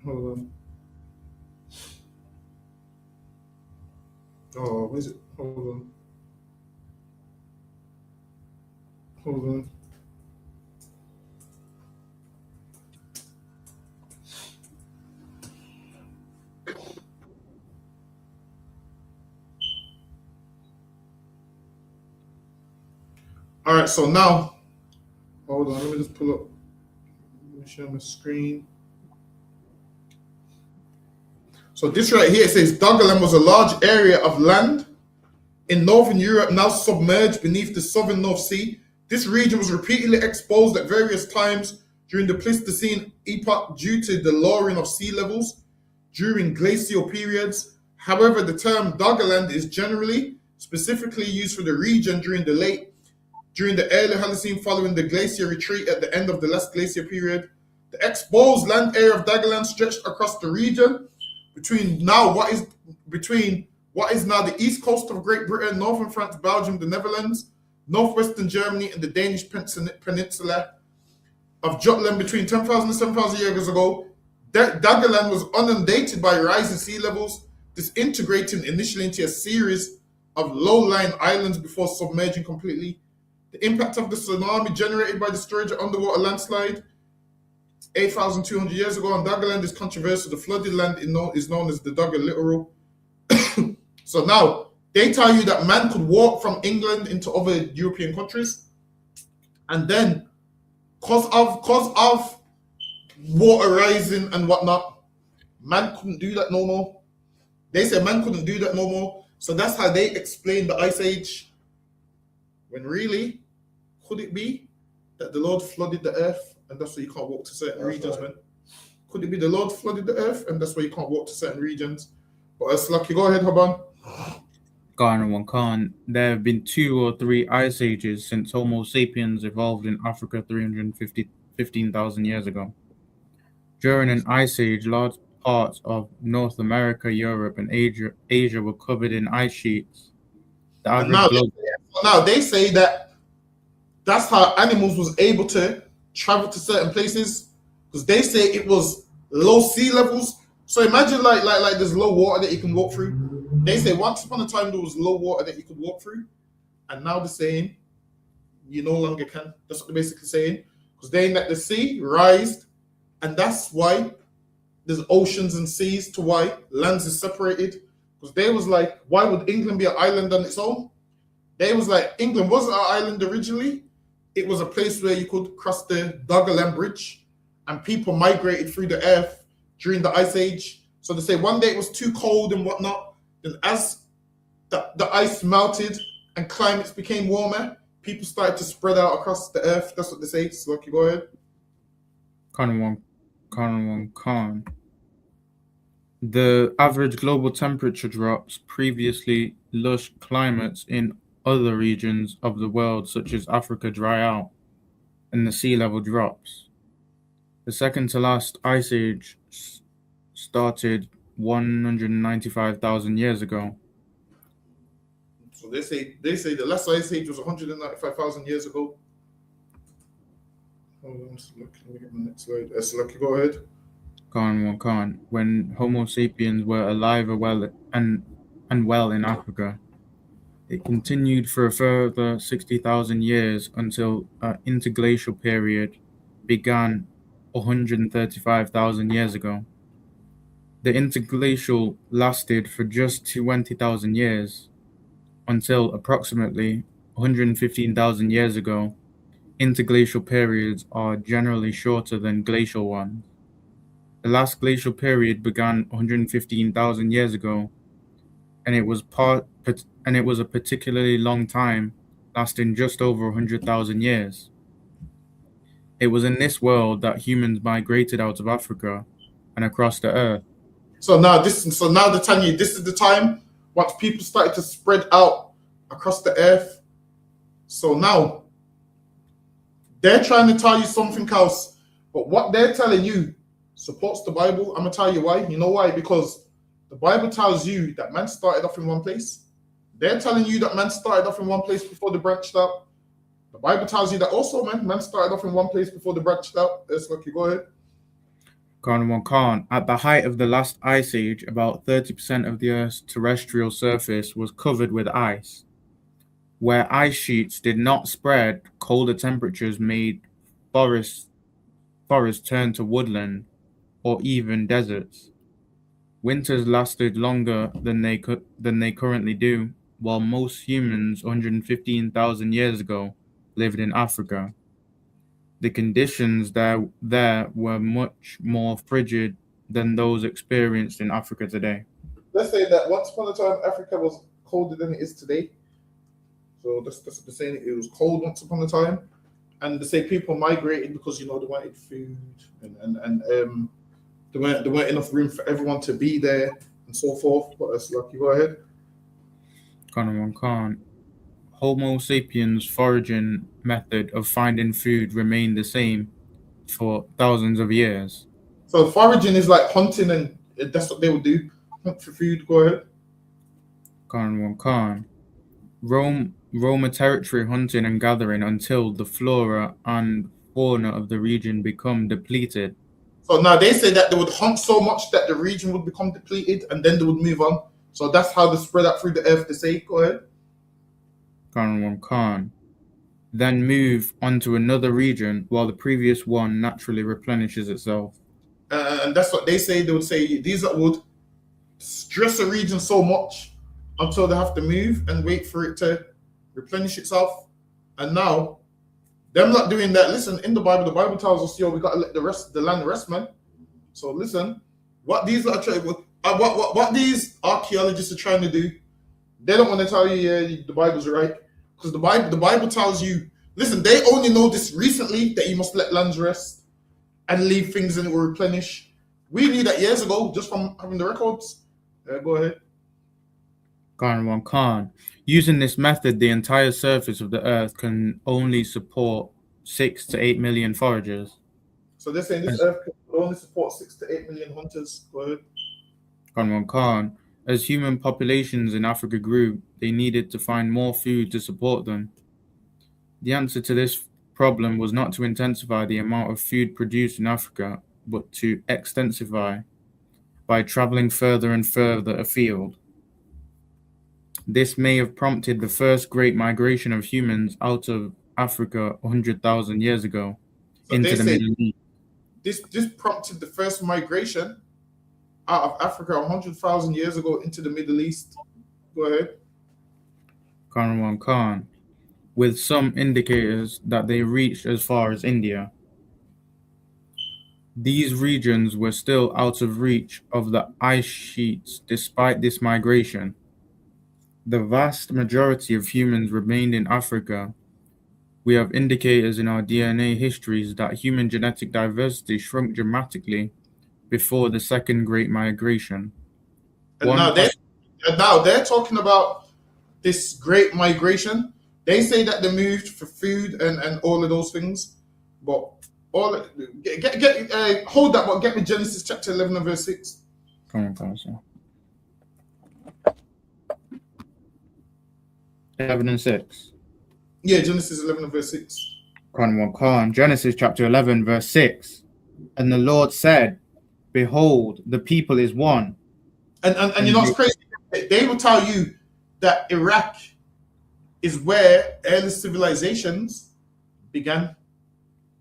Hold on. Oh, where's it? Hold on. All right, so now, hold on, let me just pull up. Let me share my screen. So this right here, it says Doggerland was a large area of land in northern Europe, now submerged beneath the southern North Sea. This region was repeatedly exposed at various times during the Pleistocene epoch due to the lowering of sea levels during glacial periods. However, the term Doggerland is generally specifically used for the region during the early Holocene following the glacier retreat at the end of the last glacier period. The exposed land area of Doggerland stretched across the region between what is now the east coast of Great Britain, northern France, Belgium, the Netherlands, northwestern Germany, and the Danish peninsula of Jutland. Between 10,000 and 7,000 years ago, Doggerland was inundated by rising sea levels, disintegrating initially into a series of low-lying islands before submerging completely. The impact of the tsunami generated by the Sturgeon underwater landslide 8,200 years ago on Doggerland is controversial. The flooded land is known as the Dogger Littoral. So now, they tell you that man could walk from England into other European countries. And then, because of water rising and whatnot. Man couldn't do that no more. They said man couldn't do that no more. So that's how they explain the Ice Age. When really, could it be that the Lord flooded the earth and that's why you can't walk to certain regions, man? Could it be the Lord flooded the earth and that's why you can't walk to certain regions? But it's lucky. Go ahead, Haban. Khan. There have been 2 or 3 ice ages since Homo sapiens evolved in Africa 15,000 years ago. During an ice age, large parts of North America, Europe, and Asia were covered in ice sheets. The average now they say that that's how animals was able to travel to certain places because they say it was low sea levels. So imagine like there's low water that you can walk through. They say once upon a time there was low water that you could walk through, and now they're saying you no longer can. That's what they're basically saying because they let the sea rise, and that's why there's oceans and seas to why lands is separated. Because they was like, why would England be an island on its own? They was like, England wasn't an island originally. It was a place where you could cross the Doggerland Bridge, and people migrated through the earth during the Ice Age. So they say one day it was too cold and whatnot. Then as the ice melted and climates became warmer, people started to spread out across the earth. That's what they say. So okay, go ahead. Khan. The average global temperature drops previously lush climates in other regions of the world, such as Africa, dry out, and the sea level drops. The second to last ice age started 195,000 years ago. So they say the last ice age was 195,000 years ago. Hold on, let me get my next slide. Lucky, go ahead. Khan. When Homo sapiens were alive and well in Africa, it continued for a further 60,000 years until an interglacial period began 135,000 years ago. The interglacial lasted for just 20,000 years until approximately 115,000 years ago. Interglacial periods are generally shorter than glacial ones. The last glacial period began 115,000 years ago, and it was a particularly long time, lasting just over 100,000 years. It was in this world that humans migrated out of Africa and across the earth. So now they're telling you this is the time once people started to spread out across the earth. So now they're trying to tell you something else, but what they're telling you supports the Bible. I'm gonna tell you why. You know why? Because the Bible tells you that man started off in one place. They're telling you that man started off in one place before they branched out. The Bible tells you that also, man started off in one place before they branched out. Let's look. You go ahead. Khan. At the height of the last ice age, about 30% of the Earth's terrestrial surface was covered with ice. Where ice sheets did not spread, colder temperatures made forests turn to woodland or even deserts. Winters lasted longer than they currently do, while most humans 115,000 years ago lived in Africa. The conditions there were much more frigid than those experienced in Africa today. Let's say that once upon a time, Africa was colder than it is today. So that's what they're saying. It was cold once upon a time, and they say people migrated because they wanted food, and there weren't enough room for everyone to be there, and so forth. But that's lucky. Go ahead. Khan. Homo sapiens' foraging method of finding food remained the same for thousands of years. So foraging is like hunting, and that's what they would do. Hunt for food. Go ahead. Khan. Roam a territory hunting and gathering until the flora and fauna of the region become depleted. So now they say that they would hunt so much that the region would become depleted, and then they would move on. So that's how they spread out through the earth. They say, go ahead. Khan. Then move on to another region while the previous one naturally replenishes itself. And that's what they say. They would say these that would stress a region so much until they have to move and wait for it to replenish itself. And now Them not doing that. Listen, in the Bible tells us, yo, we gotta let the land rest, man. So listen, what these are trying, what these archaeologists are trying to do, they don't want to tell you, yeah, the Bible's right, because the Bible tells you, listen, they only know this recently that you must let lands rest and leave things and it will replenish. We knew that years ago just from having the records. Go ahead. Khan. Using this method, the entire surface of the earth can only support 6 to 8 million foragers. So they're saying this earth can only support 6 to 8 million hunters. Go ahead. Khan. As human populations in Africa grew, they needed to find more food to support them. The answer to this problem was not to intensify the amount of food produced in Africa, but to extensify by traveling further and further afield. This may have prompted the first great migration of humans out of Africa 100,000 years ago into the Middle East. This prompted the first migration out of Africa 100,000 years ago into the Middle East. Go ahead. Khan, with some indicators that they reached as far as India. These regions were still out of reach of the ice sheets despite this migration. The vast majority of humans remained in Africa. We have indicators in our DNA histories that human genetic diversity shrunk dramatically before the second Great Migration. And now they're talking about this Great Migration. They say that they moved for food and all of those things, but hold that, but get me Genesis chapter 11 and verse 6. Come on, sir. 11 and 6. Yeah, Genesis 11 and verse 6. Genesis chapter 11, verse 6. And the Lord said, behold, the people is one. And you know what's crazy? They will tell you that Iraq is where early civilizations began.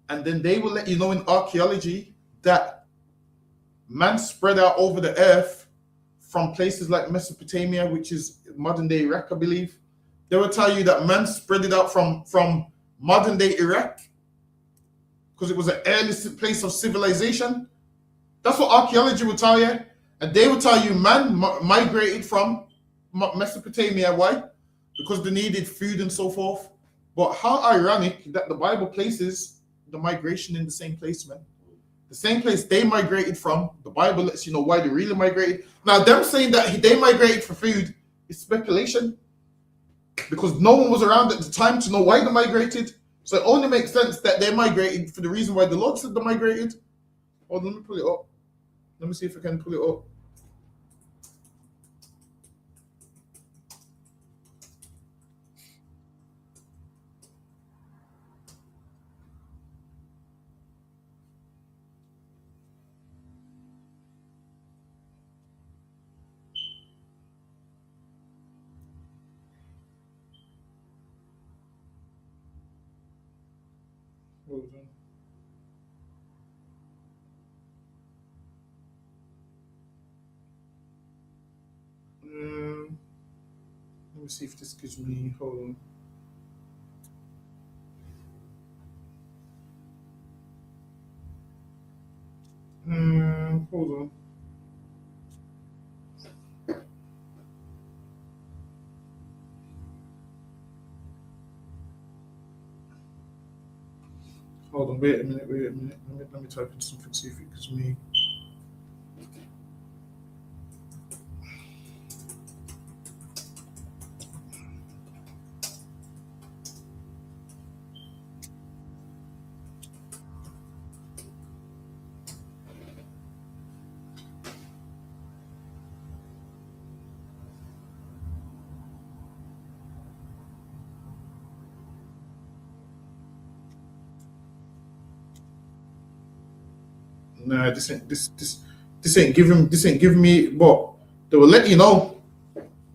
And then they will let you know in archaeology that man spread out over the earth from places like Mesopotamia, which is modern day Iraq, I believe. They will tell you that man spread it out from modern day Iraq because it was an early place of civilization. That's what archaeology will tell you. And they will tell you man migrated from Mesopotamia. Why? Because they needed food and so forth. But how ironic that the Bible places the migration in the same place, man. The same place they migrated from. The Bible lets you know why they really migrated. Now, them saying that they migrated for food is speculation, because no one was around at the time to know why they migrated. So it only makes sense that they migrated for the reason why the Lord said they migrated. Hold on, let me pull it up. Let me see if I can pull it up. Hold on. Let me see if this gives me. Hold on. Hold on. Hold on. Wait a minute. Let me type in something. See if it gives me. Nah, this ain't giving me. But they will let you know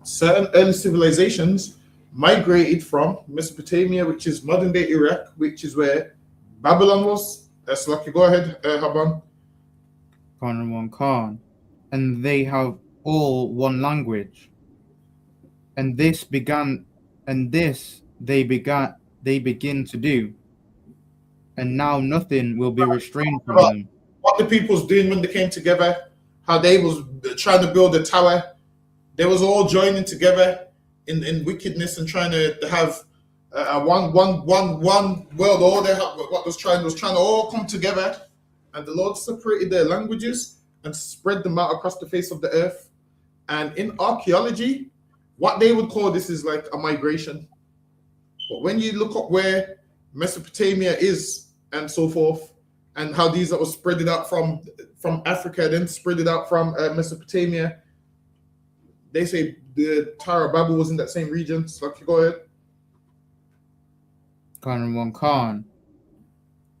certain early civilizations migrated from Mesopotamia, which is modern day Iraq, which is where Babylon was. That's lucky. Go ahead, Haban. Khan. And they have all one language. And this they begin to do. and now nothing will be restrained from them. What the people's doing when they came together, how they was trying to build a tower. They was all joining together in wickedness and trying to have one world order. What was trying to all come together, and the Lord separated their languages and spread them out across the face of the earth. And in archaeology, what they would call this is like a migration. But when you look up where Mesopotamia is and so forth, and how these that was spread it out from Africa, then spread it out from Mesopotamia, they say the Tower of Babel was in that same region. So go ahead. Khan.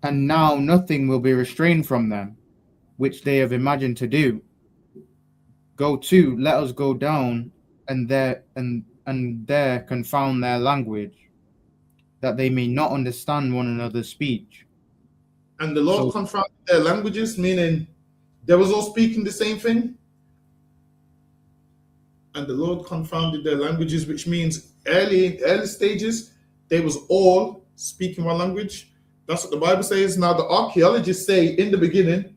And now nothing will be restrained from them, which they have imagined to do. Go to, let us go down, and there confound their language, that they may not understand one another's speech. And the Lord confounded their languages, meaning they was all speaking the same thing. And the Lord confounded their languages, which means early stages, they was all speaking one language. That's what the Bible says. Now the archaeologists say in the beginning,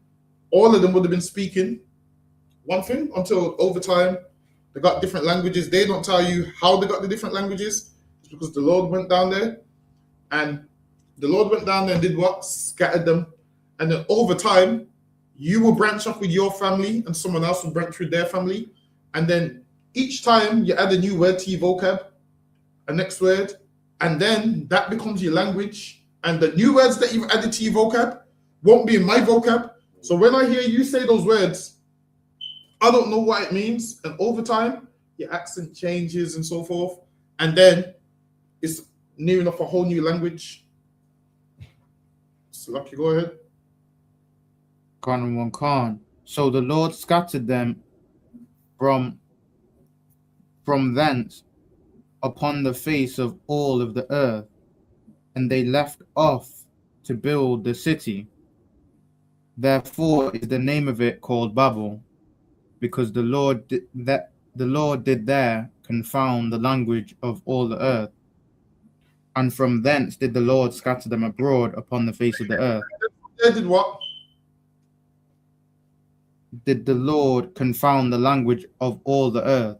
all of them would have been speaking one thing until over time they got different languages. They don't tell you how they got the different languages. It's because the Lord went down there, and the Lord went down there and did what? Scattered them. And then over time, you will branch off with your family and someone else will branch with their family. And then each time you add a new word to your vocab, a next word, and then that becomes your language. And the new words that you've added to your vocab won't be in my vocab. So when I hear you say those words, I don't know what it means. And over time, your accent changes and so forth. And then it's near enough a whole new language. So Lucky, go ahead. Khan. So the Lord scattered them from thence upon the face of all of the earth, and they left off to build the city. Therefore is the name of it called Babel, because the Lord did there confound the language of all the earth. And from thence did the Lord scatter them abroad upon the face of the earth. They did what? Did the Lord confound the language of all the earth.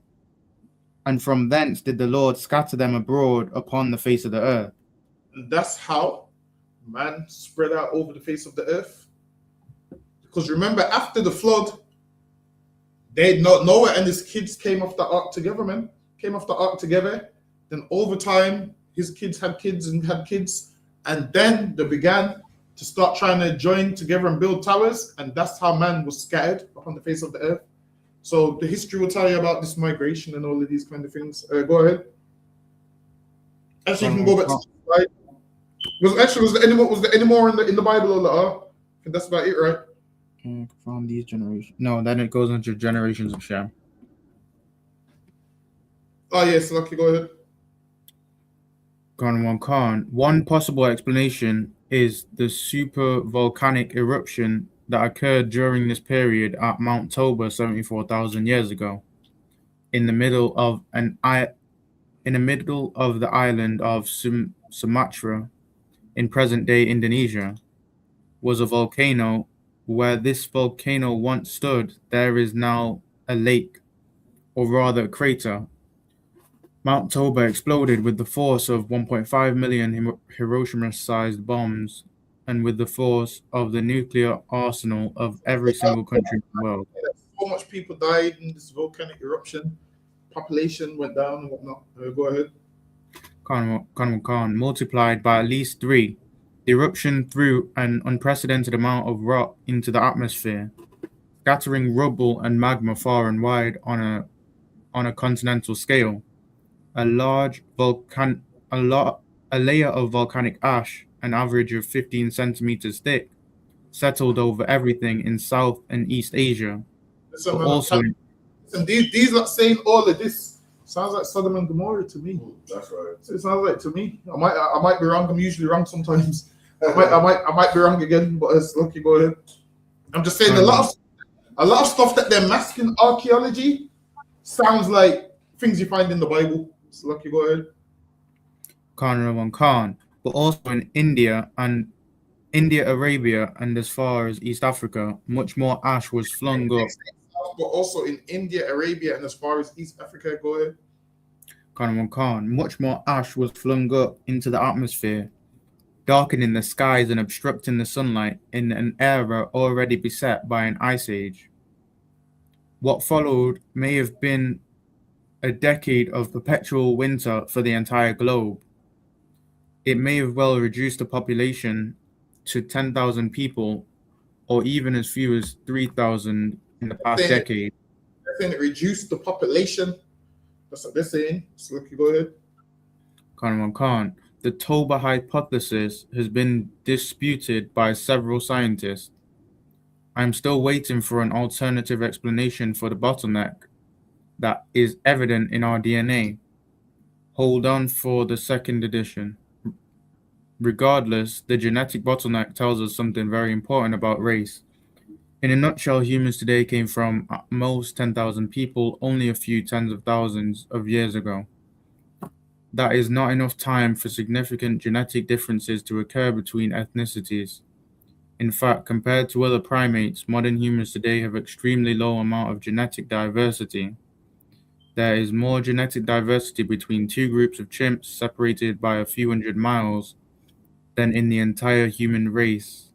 And from thence did the Lord scatter them abroad upon the face of the earth. And that's how man spread out over the face of the earth. Because remember, after the flood, Noah and his kids came off the ark together, man. Came off the ark together. Then over time, his kids had kids and had kids. And then they began to start trying to join together and build towers. And that's how man was scattered upon the face of the earth. So the history will tell you about this migration and all of these kind of things. Go ahead. Actually, you can go back to the slide. Was there any more in the Bible? Or I think that's about it, right? From these generations. No, then it goes into generations of Shem. Oh yes, Lucky, go ahead. Khan. One possible explanation is the super volcanic eruption that occurred during this period at Mount Toba 74,000 years ago, in the middle of the island of Sumatra, in present-day Indonesia, was a volcano. Where this volcano once stood, there is now a lake, or rather a crater. Mount Toba exploded with the force of 1.5 million Hiroshima-sized bombs, and with the force of the nuclear arsenal of every single country in the world. So much people died in this volcanic eruption. Population went down and whatnot. Go ahead. Khan, multiplied by at least 3. The eruption threw an unprecedented amount of rock into the atmosphere, scattering rubble and magma far and wide on a continental scale. A layer of volcanic ash, an average of 15 centimeters thick, settled over everything in South and East Asia. These lot saying all of this sounds like Sodom and Gomorrah to me. That's right. It sounds like to me. I might be wrong. I'm usually wrong sometimes. I might be wrong again, but it's Lucky, go ahead. I'm just saying a lot of stuff that they're masking archaeology sounds like things you find in the Bible. It's Lucky, go ahead. Khan, but also in India and India, Arabia, and as far as East Africa, much more ash was flung up. But also in India, Arabia, and as far as East Africa, go ahead. Much more ash was flung up into the atmosphere, darkening the skies and obstructing the sunlight in an era already beset by an ice age. What followed may have been a decade of perpetual winter for the entire globe. It may have well reduced the population to 10,000 people, or even as few as 3,000 in the past decade. They're saying it reduced the population. That's what they're saying. So look, you go ahead. The Toba hypothesis has been disputed by several scientists. I am still waiting for an alternative explanation for the bottleneck that is evident in our DNA. Hold on for the second edition. Regardless, the genetic bottleneck tells us something very important about race. In a nutshell, humans today came from at most 10,000 people only a few tens of thousands of years ago. That is not enough time for significant genetic differences to occur between ethnicities. In fact, compared to other primates, modern humans today have extremely low amount of genetic diversity. There is more genetic diversity between two groups of chimps separated by a few hundred miles than in the entire human race.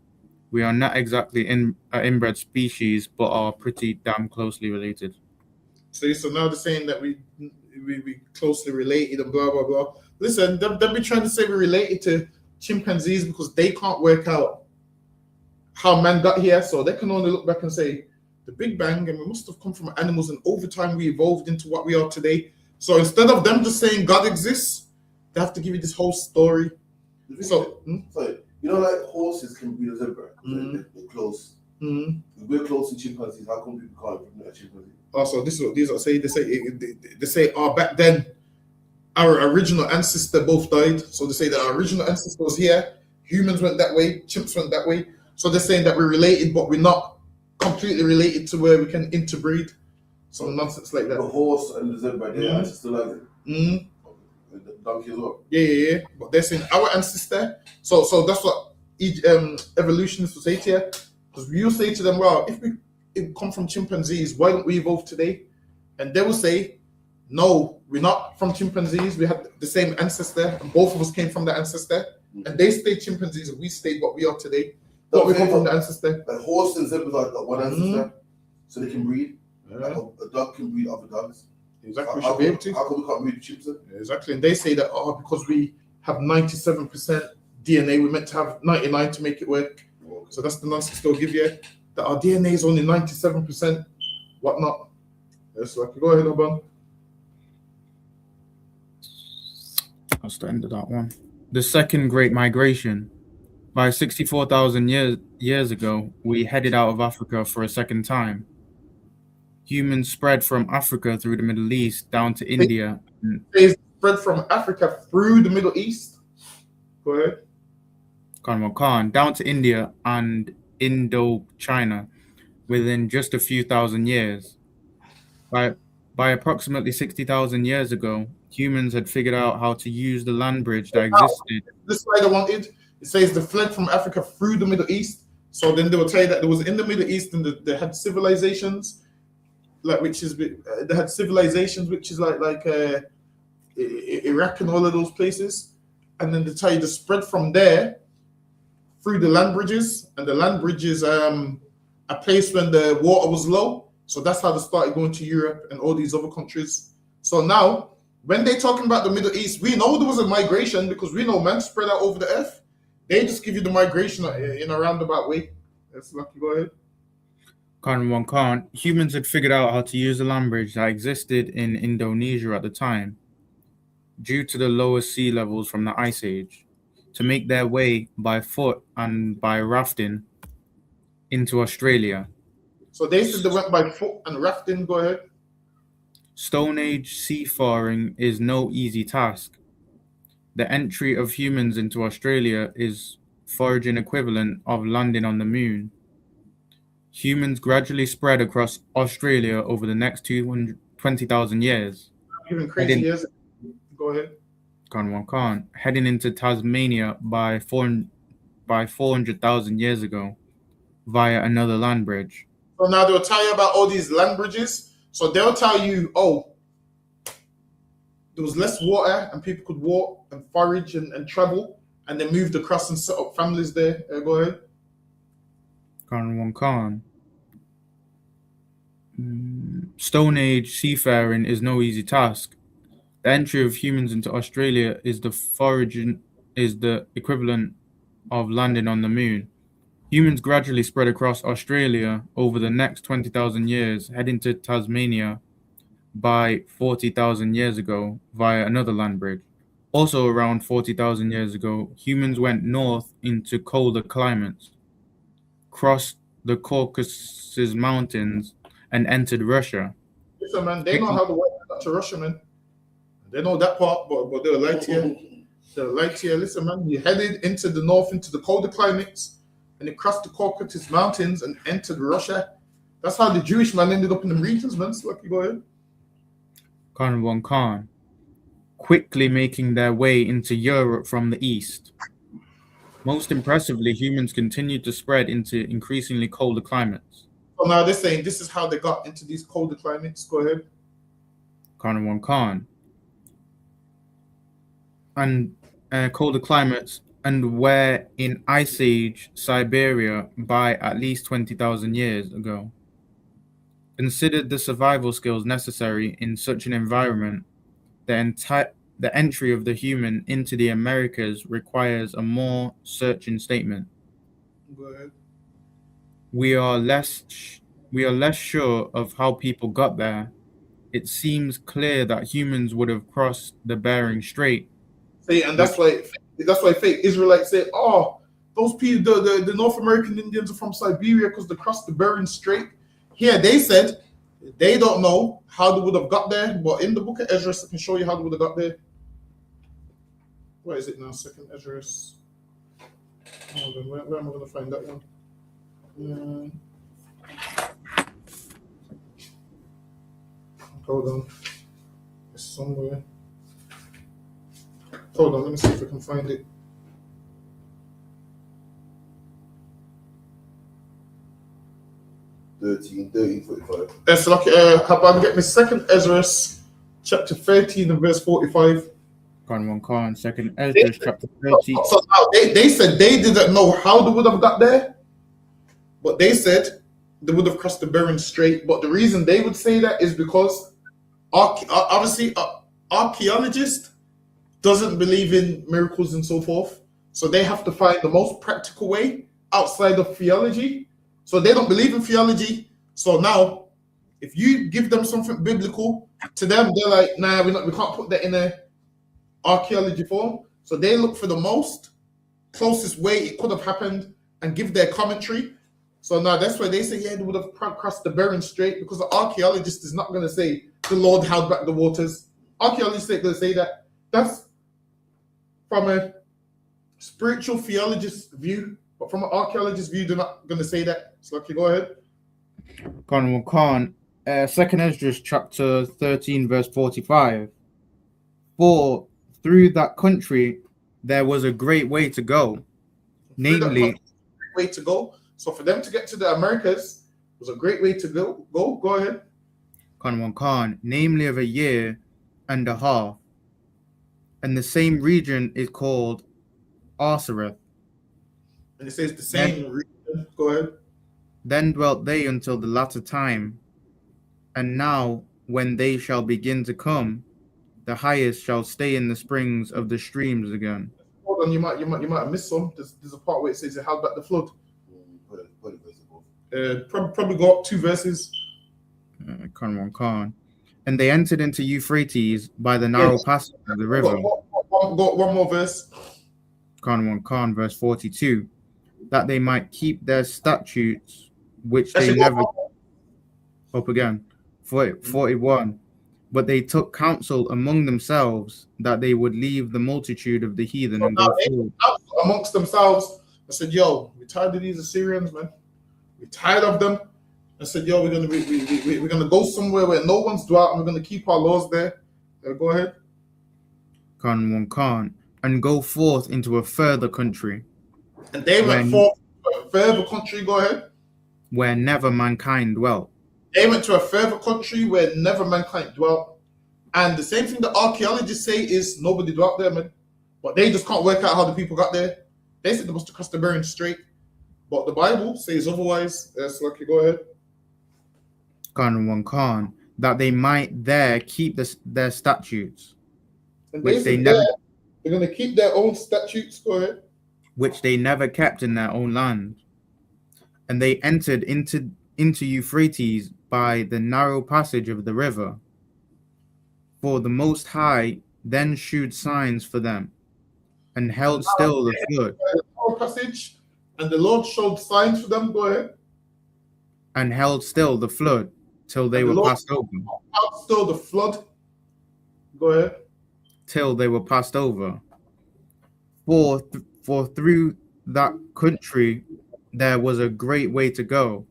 We are not exactly an inbred species, but are pretty damn closely related. So now they're saying that we closely related and blah blah blah. Listen, they'll be trying to say we're related to chimpanzees because they can't work out how man got here, so they can only look back and say the Big Bang, and we must have come from animals, and over time we evolved into what we are today. So instead of them just saying God exists, they have to give you this whole story. So, you know, like horses can breed a zebra. They're close. If we're close to chimpanzees, how come people can't breed a chimpanzee? Also, this is what these are saying. They say, back then, our original ancestor both died. So they say that our original ancestor was here. Humans went that way. Chimps went that way. So they're saying that we're related, but we're not completely related to where we can interbreed. Some nonsense like that. The horse and the zebra, their ancestor like it. The donkey as well. Yeah. But they're saying our ancestor. So that's what evolutionists will say to you. Because we will say to them, well, if we come from chimpanzees, why don't we evolve today? And they will say, no, we're not from chimpanzees. We had the same ancestor, and both of us came from the ancestor. And they stayed chimpanzees, and we stayed what we are today. But we come from the ancestor. Like horse and zebras are like one ancestor, so they can breed. Like a dog can breed other dogs. Exactly, we should be able to. How come we can't breed chimps? Exactly, and they say that because we have 97% DNA, we're meant to have 99 to make it work. So that's the nonsense they'll give you. That our DNA is only 97%, whatnot. Yes, like go ahead, Oban. That's the end of that one. The Second Great Migration. By 64,000 years ago, we headed out of Africa for a second time. Humans spread from Africa through the Middle East down to India. They spread from Africa through the Middle East. Go ahead. Down to India and Indochina within just a few thousand years. By approximately 60,000 years ago, humans had figured out how to use the land bridge that existed. This slide I wanted. It says they fled from Africa through the Middle East. So then they will tell you that there was in the Middle East, and they had civilizations, like they had civilizations which is like Iraq and all of those places, and then they tell you the spread from there through the land bridges, and the land bridges a place when the water was low. So that's how they started going to Europe and all these other countries. So now, when they're talking about the Middle East, we know there was a migration because we know man spread out over the earth. They just give you the migration in a roundabout way. That's lucky. Go ahead. Humans had figured out how to use the land bridge that existed in Indonesia at the time, due to the lower sea levels from the Ice Age, to make their way by foot and by rafting into Australia. So they said they went by foot and rafting. Go ahead. Stone Age seafaring is no easy task. The entry of humans into Australia is foraging equivalent of landing on the moon. Humans gradually spread across Australia over the next 20,000 years. Even crazy years. Go ahead. Heading into Tasmania by by 400,000 years ago via another land bridge. So now they'll tell you about all these land bridges. So they'll tell you, oh, there was less water and people could walk and forage and travel, and they moved across and set up families there. Go ahead. Khan. Stone Age seafaring is no easy task. The entry of humans into Australia is the equivalent of landing on the moon. Humans gradually spread across Australia over the next 20,000 years, heading to Tasmania by 40,000 years ago via another land bridge. Also around 40,000 years ago, humans went north into colder climates, crossed the Caucasus Mountains, and entered Russia. Listen, man, they know how the white man got to Russia, man. They know that part, but they'll lie to you. They'll lie to you. Listen, man, you headed into the north, into the colder climates, and you crossed the Caucasus Mountains and entered Russia. That's how the Jewish man ended up in the regions, man. So, go ahead. Khan, quickly making their way into Europe from the east. Most impressively, humans continued to spread into increasingly colder climates. So now they're saying this is how they got into these colder climates. Go ahead. Khan. And colder climates, and were in Ice Age Siberia by at least 20,000 years ago. Considered the survival skills necessary in such an environment, the entry of the human into the Americas requires a more searching statement. Go ahead. We are less sure of how people got there. It seems clear that humans would have crossed the Bering Strait. See, and that's why fake Israelites say, "Oh, those people, the North American Indians are from Siberia because they crossed the Bering Strait." Here they said they don't know how they would have got there, but in the book of Ezra, I can show you how they would have got there. Where is it now? Second Ezra. Hold on, where am I going to find that one? Hold on. It's somewhere. Hold on, let me see if I can find it. Thirteen, 45. It's like, how about get me second Ezra, chapter 13 and verse 45. Khan, second Ezra, chapter 13. So now they said they didn't know how they would have got there, but they said they would have crossed the Bering Strait. But the reason they would say that is because obviously archaeologists doesn't believe in miracles and so forth. So they have to find the most practical way outside of theology. So they don't believe in theology. So now, if you give them something biblical, to them, they're like, nah, we can't put that in a archaeology form. So they look for the most closest way it could have happened and give their commentary. So now that's why they say, yeah, they would have crossed the Bering Strait, because the archaeologist is not going to say the Lord held back the waters. Archaeologists are going to say that. That's from a spiritual theologist view, but from an archaeologist view, they're not going to say that. So, okay, go ahead. Khan, second Ezra, chapter 13, verse 45. For through that country there was a great way to go, namely, way to go. So for them to get to the Americas was a great way to go. Go ahead. Khan, namely of a year and a half, and the same region is called Arsareth. And it says the same region. Go ahead. Then dwelt they until the latter time, and now when they shall begin to come, the highest shall stay in the springs of the streams again. Hold on, you might have missed some. There's a part where it says it held back the flood. Probably go up 2 verses. Khan. And they entered into Euphrates by the narrow passage of the river. One more verse. Khan, verse 42. That they might keep their statutes, which they never... Up again. 41. But they took counsel among themselves that they would leave the multitude of the heathen and go forward. Amongst themselves, I said, yo, we're tired of these Assyrians, man. We're tired of them. I said, yo, we're gonna go somewhere where no one's dwelt, and we're gonna keep our laws there. Go ahead. Khan, and go forth into a further country. And they went for a further country. Go ahead. Where never mankind dwelt. They went to a further country where never mankind dwelt. And the same thing the archaeologists say is nobody dwelt there, man. But they just can't work out how the people got there. They said they must have crossed the Bering Strait. But the Bible says otherwise. Lucky, go ahead. Khan, that they might there keep their statutes. And which they never, they're going to keep their own statutes, go ahead. Which they never kept in their own land. And they entered into Euphrates by the narrow passage of the river. For the Most High then shewed signs for them, and held still the flood. Passage, and the Lord showed signs for them. Go ahead. And held still the flood till they were passed over. Held still the flood. Go ahead. Till they were passed over. For through that country there was a great way to go.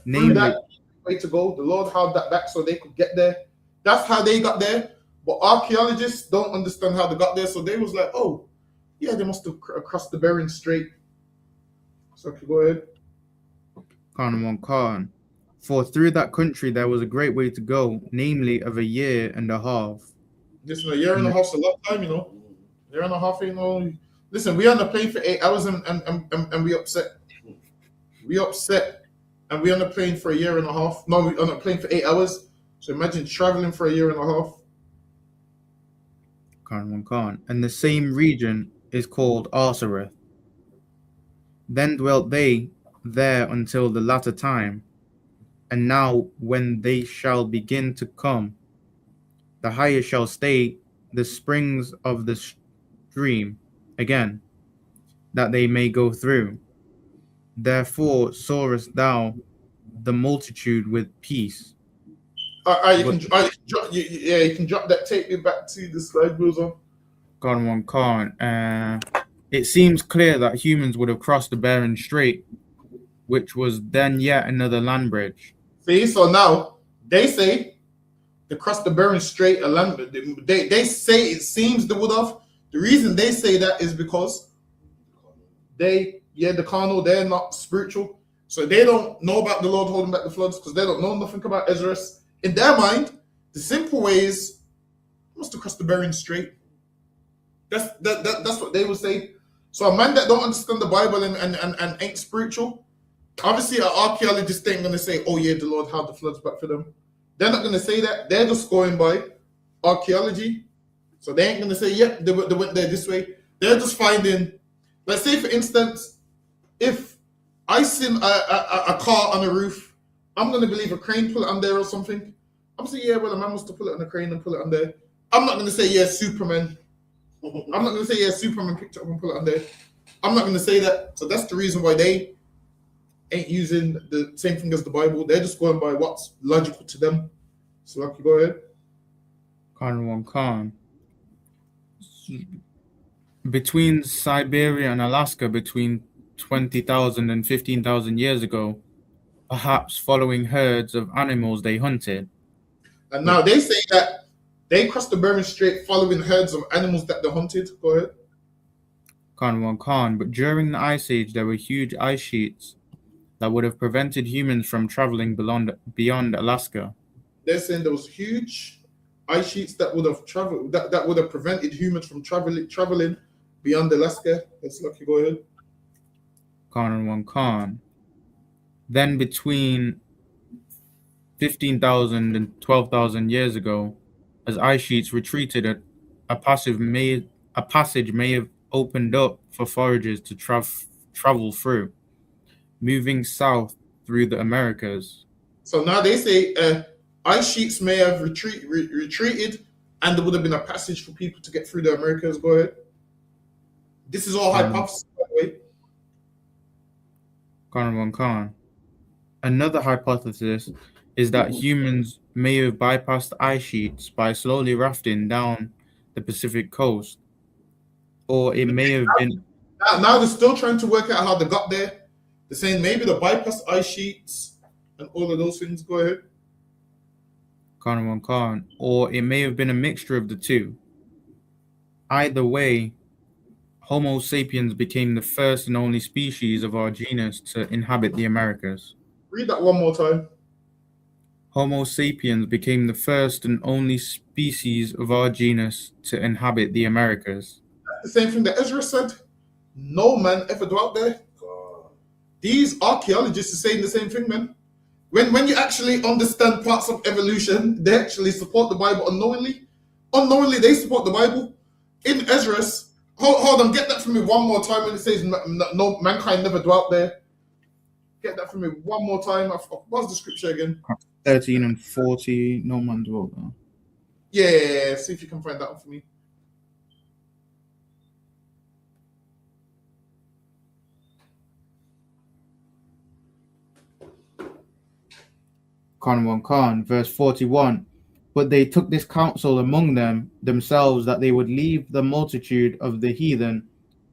Namely, that way to go, the Lord held that back so they could get there. That's how they got there. But archaeologists don't understand how they got there, so they was like, oh, yeah, they must have crossed the Bering Strait. So go ahead. Khan. For through that country there was a great way to go, namely of a year and a half. Listen, a year and a half's a long time, you know. A year and a half, you know. Listen, we on the plane for 8 hours and we upset. We upset, and we on the plane for a year and a half. No, we on the plane for 8 hours. So imagine traveling for a year and a half. Khan. And the same region is called Arsareth. Then dwelt they there until the latter time. And now when they shall begin to come, the higher shall stay the springs of the stream again, that they may go through. Therefore sawest thou the multitude with peace. You can drop that. Take me back to the slide goes on. Khan. It seems clear that humans would have crossed the Bering Strait, which was then yet another land bridge. See, so now they say they crossed the Bering Strait, a land. They say it seems they would have. The reason they say that is because the carnal, they're not spiritual, so they don't know about the Lord holding back the floods because they don't know nothing about Ezra. In their mind, the simple way is must have crossed the Bering Strait. That's what they would say. So a man that don't understand the Bible and ain't spiritual, obviously an archaeologist ain't gonna say, oh yeah, the Lord held the floods back for them. They're not gonna say that. They're just going by archaeology. So they ain't gonna say, yep, they went there this way. They're just finding, let's say for instance, if I seen a car on a roof, I'm gonna believe a crane pull it on there or something. I'm saying, yeah, well, a man must have put it on a crane and pull it on there. I'm not gonna say, yeah, Superman. I'm not gonna say, yeah, Superman picked it up and put it on there. I'm not gonna say that. So that's the reason why they ain't using the same thing as the Bible. They're just going by what's logical to them. So Lucky, go ahead. Khan. Between Siberia and Alaska, between 20,000 and 15,000 years ago, perhaps following herds of animals they hunted. And now they say that they crossed the Bering Strait following herds of animals that they hunted. Go ahead. Khan. But during the Ice Age, there were huge ice sheets that would have prevented humans from traveling beyond Alaska. They're saying there was huge ice sheets that would have traveled that would have prevented humans from traveling beyond Alaska. That's Lucky. Go ahead. Khan. Then between 15,000 and 12,000 years ago, as ice sheets retreated, a passage may have opened up for foragers to travel through, moving south through the Americas. So now they say ice sheets may have retreated, and there would have been a passage for people to get through the Americas. Go ahead. This is all hypothesis, by the way. Khan. Another hypothesis is that humans may have bypassed ice sheets by slowly rafting down the Pacific coast, or it may have been. Now they're still trying to work out how they got there. They're saying maybe the bypass ice sheets and all of those things. Go ahead. Khan. Or it may have been a mixture of the two. Either way, Homo sapiens became the first and only species of our genus to inhabit the Americas. Read that one more time. Homo sapiens became the first and only species of our genus to inhabit the Americas. The same thing that Ezra said. No man ever dwelt there. These archaeologists are saying the same thing, man. When you actually understand parts of evolution, they actually support the Bible unknowingly. Unknowingly, they support the Bible. In Ezra's, hold on, get that for me one more time when it says no mankind never dwelt there. Get that for me one more time. What's the scripture again? 13 and 40, no man dwelt there. Yeah, see if you can find that one for me. Khan, verse 41. But they took this counsel among themselves that they would leave the multitude of the heathen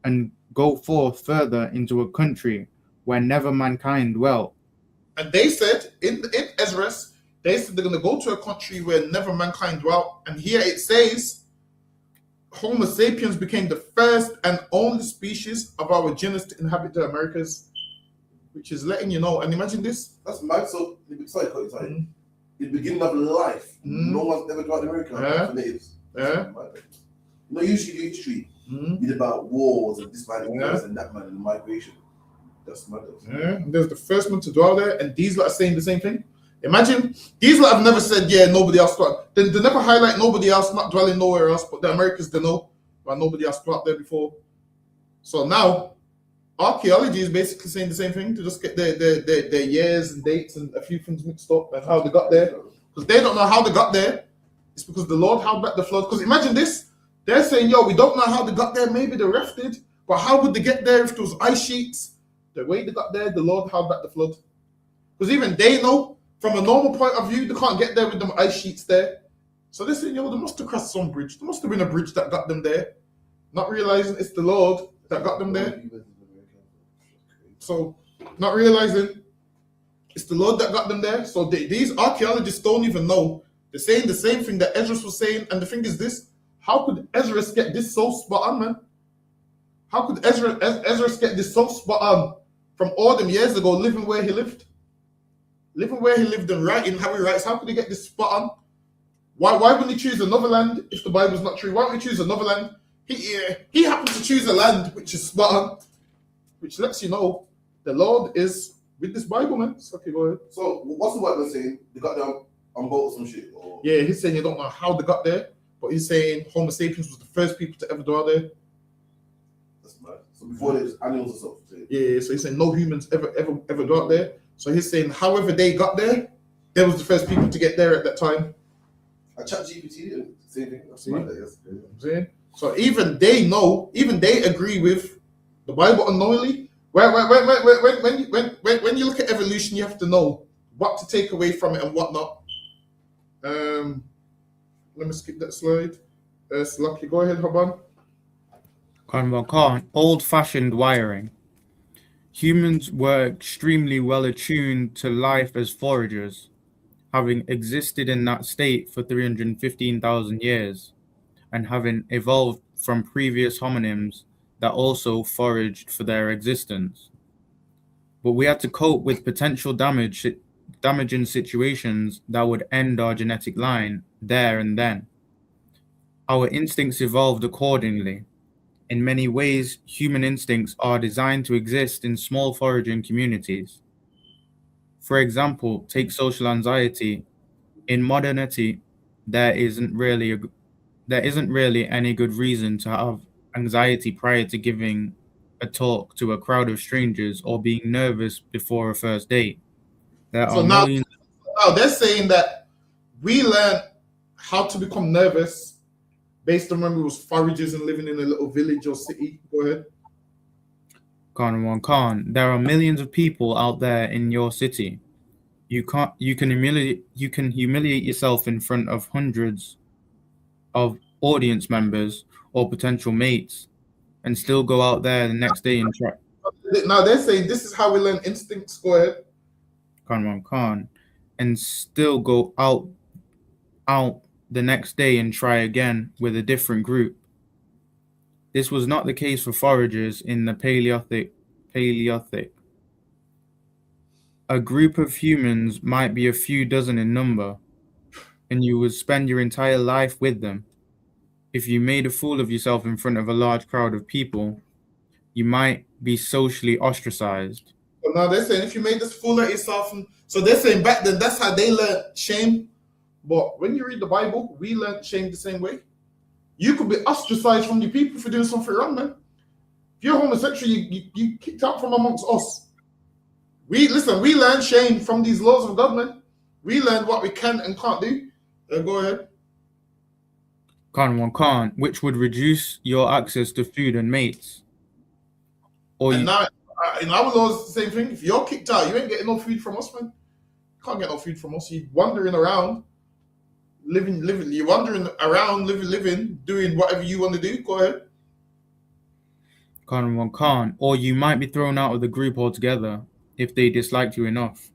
and go forth further into a country where never mankind dwelt. And they said, in Ezra's, they said they're going to go to a country where never mankind dwelt. And here it says, Homo sapiens became the first and only species of our genus to inhabit the Americas, which is letting you know. And imagine this. That's mad. So, sorry. The beginning of life, no one's ever dwelt in America for natives. Yeah. You know, usually the history is about wars and this man and that man and migration. That's mad. Yeah. There's the first one to dwell there, and these lot are saying the same thing. Imagine, these lot have never said, yeah, nobody else dwelt. They never highlight nobody else not dwelling nowhere else, but the Americans, they know, but nobody else dwelt there before. So now, archaeology is basically saying the same thing, to just get their years and dates and a few things mixed up and how they got there. Because they don't know how they got there. It's because the Lord held back the flood. Because imagine this. They're saying, yo, we don't know how they got there. Maybe the ref did. But how would they get there if there was ice sheets? The way they got there, the Lord held back the flood. Because even they know, from a normal point of view, they can't get there with them ice sheets there. So they're saying, yo, they must have crossed some bridge. There must have been a bridge that got them there. Not realizing it's the Lord that got them there. So, not realizing it's the Lord that got them there. So these archaeologists don't even know. They're saying the same thing that Ezra was saying. And the thing is this, how could Ezra get this so spot on, man? How could Ezra get this so spot on from all them years ago, living where he lived? Living where he lived and writing how he writes. How could he get this spot on? Why wouldn't he choose another land if the Bible's not true? Why wouldn't he choose another land? He happened to choose a land which is spot on, which lets you know the Lord is with this Bible, man. Okay, go ahead. So, what's the Bible saying? They got there on boats or some shit? Or? Yeah, he's saying you don't know how they got there, but he's saying Homo sapiens was the first people to ever dwell there. That's mad. So before there's animals and stuff. Yeah, so he's saying no humans ever dwelt there. So he's saying however they got there, they was the first people to get there at that time. I chat GPT, same thing. That's mad, yes. You know what I'm saying? So even they know, even they agree with the Bible unknowingly. When you look at evolution, you have to know what to take away from it and what not. Let me skip that slide. Lucky, go ahead, Haban. Khan, old-fashioned wiring. Humans were extremely well attuned to life as foragers, having existed in that state for 315,000 years, and having evolved from previous hominins that also foraged for their existence. But we had to cope with potential damaging situations that would end our genetic line there and then. Our instincts evolved accordingly. In many ways, human instincts are designed to exist in small foraging communities. For example, take social anxiety. In modernity, there isn't really any good reason to have anxiety prior to giving a talk to a crowd of strangers or being nervous before a first date. Now they're saying that we learned how to become nervous based on when we was foragers and living in a little village or city. Go ahead. Khan, there are millions of people out there in your city. You can humiliate yourself in front of hundreds of audience members or potential mates and still go out there the next day and try. Now they're saying this is how we learn instincts. Go ahead. Khan, and still go out the next day and try again with a different group. This was not the case for foragers in the Paleolithic. A group of humans might be a few dozen in number, and you would spend your entire life with them. If you made a fool of yourself in front of a large crowd of people, you might be socially ostracized. So now they're saying if you made this fool of yourself, so they're saying back then that's how they learned shame. But when you read the Bible, we learned shame the same way. You could be ostracized from your people for doing something wrong, man. If you're homosexual, you kicked out from amongst us. We learn shame from these laws of God, man. We learn what we can and can't do. Go ahead. Can't, which would reduce your access to food and mates. Or and now, in our laws, it's the same thing. If you're kicked out, you ain't getting no food from us, man. You can't get no food from us. You're wandering around, living. You're wandering around, living, doing whatever you want to do. Go ahead. Can't, or you might be thrown out of the group altogether if they disliked you enough.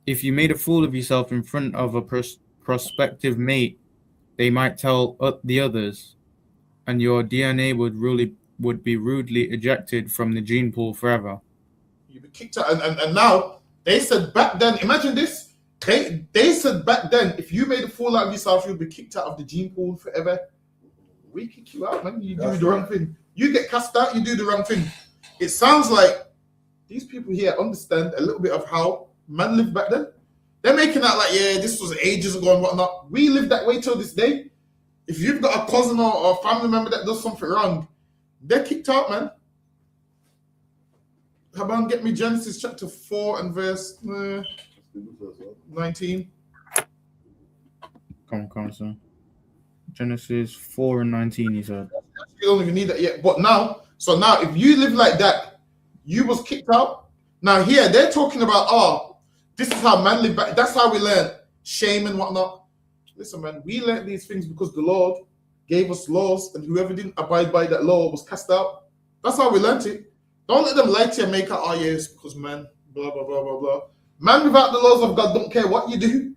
If you made a fool of yourself in front of a prospective mate, they might tell the others, and your DNA would be rudely ejected from the gene pool forever. You'd be kicked out, and now they said back then. Imagine this. They said back then, if you made a fool out of yourself, you'd be kicked out of the gene pool forever. We kick you out, man. You do the wrong thing. You get cast out. You do the wrong thing. It sounds like these people here understand a little bit of how man lived back then. They're making out like, yeah, this was ages ago and whatnot. We live that way till this day. If you've got a cousin or a family member that does something wrong, they're kicked out, man. How about get me Genesis chapter 4 and verse 19? Come on, sir. Genesis 4 and 19, he said. You don't even need that yet. But now, if you live like that, you was kicked out. Now here, they're talking about, this is how man lived back. That's how we learn shame and whatnot. Listen, man, we learned these things because the Lord gave us laws, and whoever didn't abide by that law was cast out. That's how we learned it. Don't let them lie to you and make out, yes, because man, blah, blah, blah, blah, blah. Man without the laws of God don't care what you do.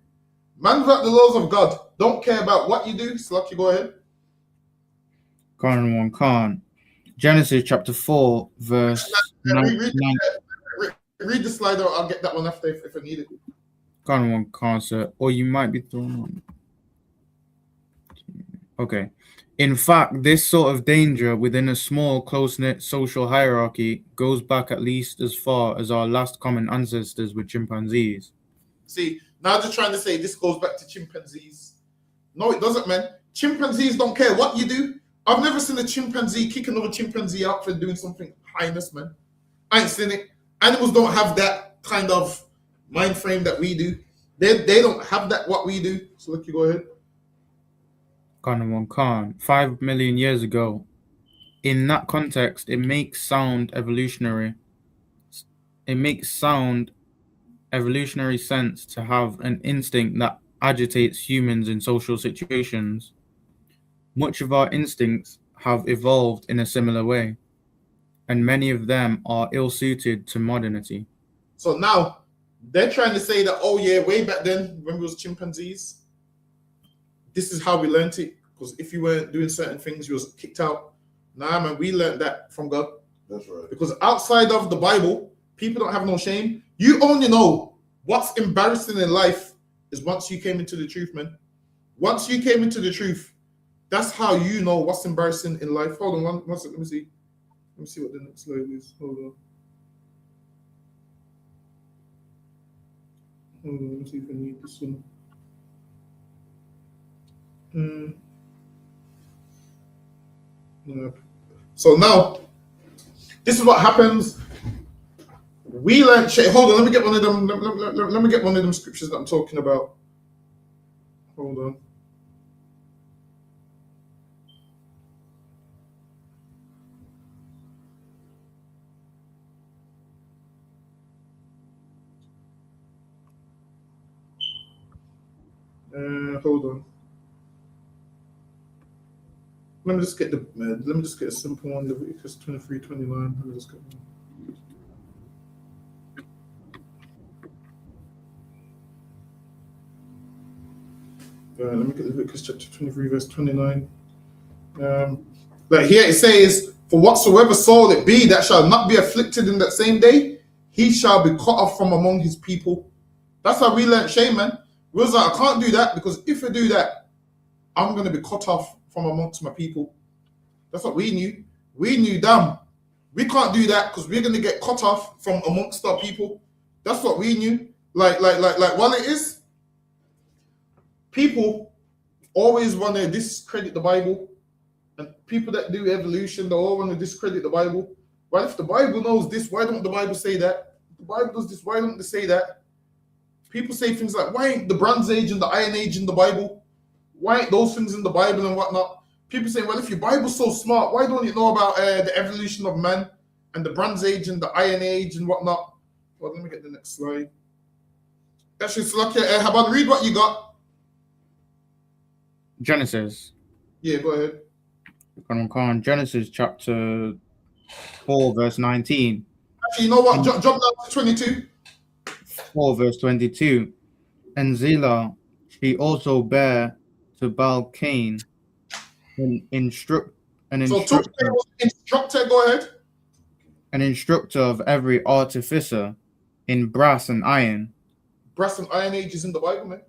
Man without the laws of God don't care about what you do. Slucky, go ahead. Can't. Genesis chapter 4, verse 9. Read the slide, I'll get that one after if I need it. Can't, sir. Or you might be thrown on. Okay. In fact, this sort of danger within a small, close-knit social hierarchy goes back at least as far as our last common ancestors with chimpanzees. See, now they're trying to say this goes back to chimpanzees. No, it doesn't, man. Chimpanzees don't care what you do. I've never seen a chimpanzee kick another chimpanzee out for doing something heinous, man. I ain't seen it. Animals don't have that kind of mind frame that we do. They don't have that what we do. So let you go ahead. Can't. 5 million years ago. In that context, it makes sound evolutionary sense to have an instinct that agitates humans in social situations. Much of our instincts have evolved in a similar way, and many of them are ill-suited to modernity. So now, they're trying to say that, way back then, when we was chimpanzees, this is how we learned it, because if you weren't doing certain things, you was kicked out. Nah, man, we learned that from God. That's right. Because outside of the Bible, people don't have no shame. You only know what's embarrassing in life is once you came into the truth, man. Once you came into the truth, that's how you know what's embarrassing in life. Hold on one second, let me see. Let me see what the next slide is. Hold on. Let me see if I need this one. So now, this is what happens. We learn. Hold on, let me get one of them. Let me get one of them scriptures that I'm talking about. Hold on. Hold on. Let me just get a simple one. Leviticus 23:29. Let me just get one. Let me get Leviticus chapter 23, verse 29. But here it says, for whatsoever soul it be that shall not be afflicted in that same day, he shall be cut off from among his people. That's how we learned shame, man. We was like, I can't do that because if I do that, I'm going to be cut off from amongst my people. That's what we knew. We knew, damn, we can't do that because we're going to get cut off from amongst our people. That's what we knew. Like what it is, people always want to discredit the Bible. And people that do evolution, they all want to discredit the Bible. Well, if the Bible knows this, why don't the Bible say that? If the Bible does this, why don't they say that? People say things like, why ain't the Bronze Age and the Iron Age in the Bible? Why ain't those things in the Bible and whatnot? People say, well, if your Bible's so smart, why don't you know about the evolution of man and the Bronze Age and the Iron Age and whatnot? Well, let me get the next slide. Actually, Slakia, Haban, read what you got. Genesis. Yeah, go ahead. Genesis chapter 4, verse 19. Actually, you know what? Jump down to 22. 4, verse 22. And Zillah, she also bare to Baal-Cain an instructor. Instructor, go ahead. An instructor of every artificer in brass and iron. Brass and Iron Age is in the Bible, man.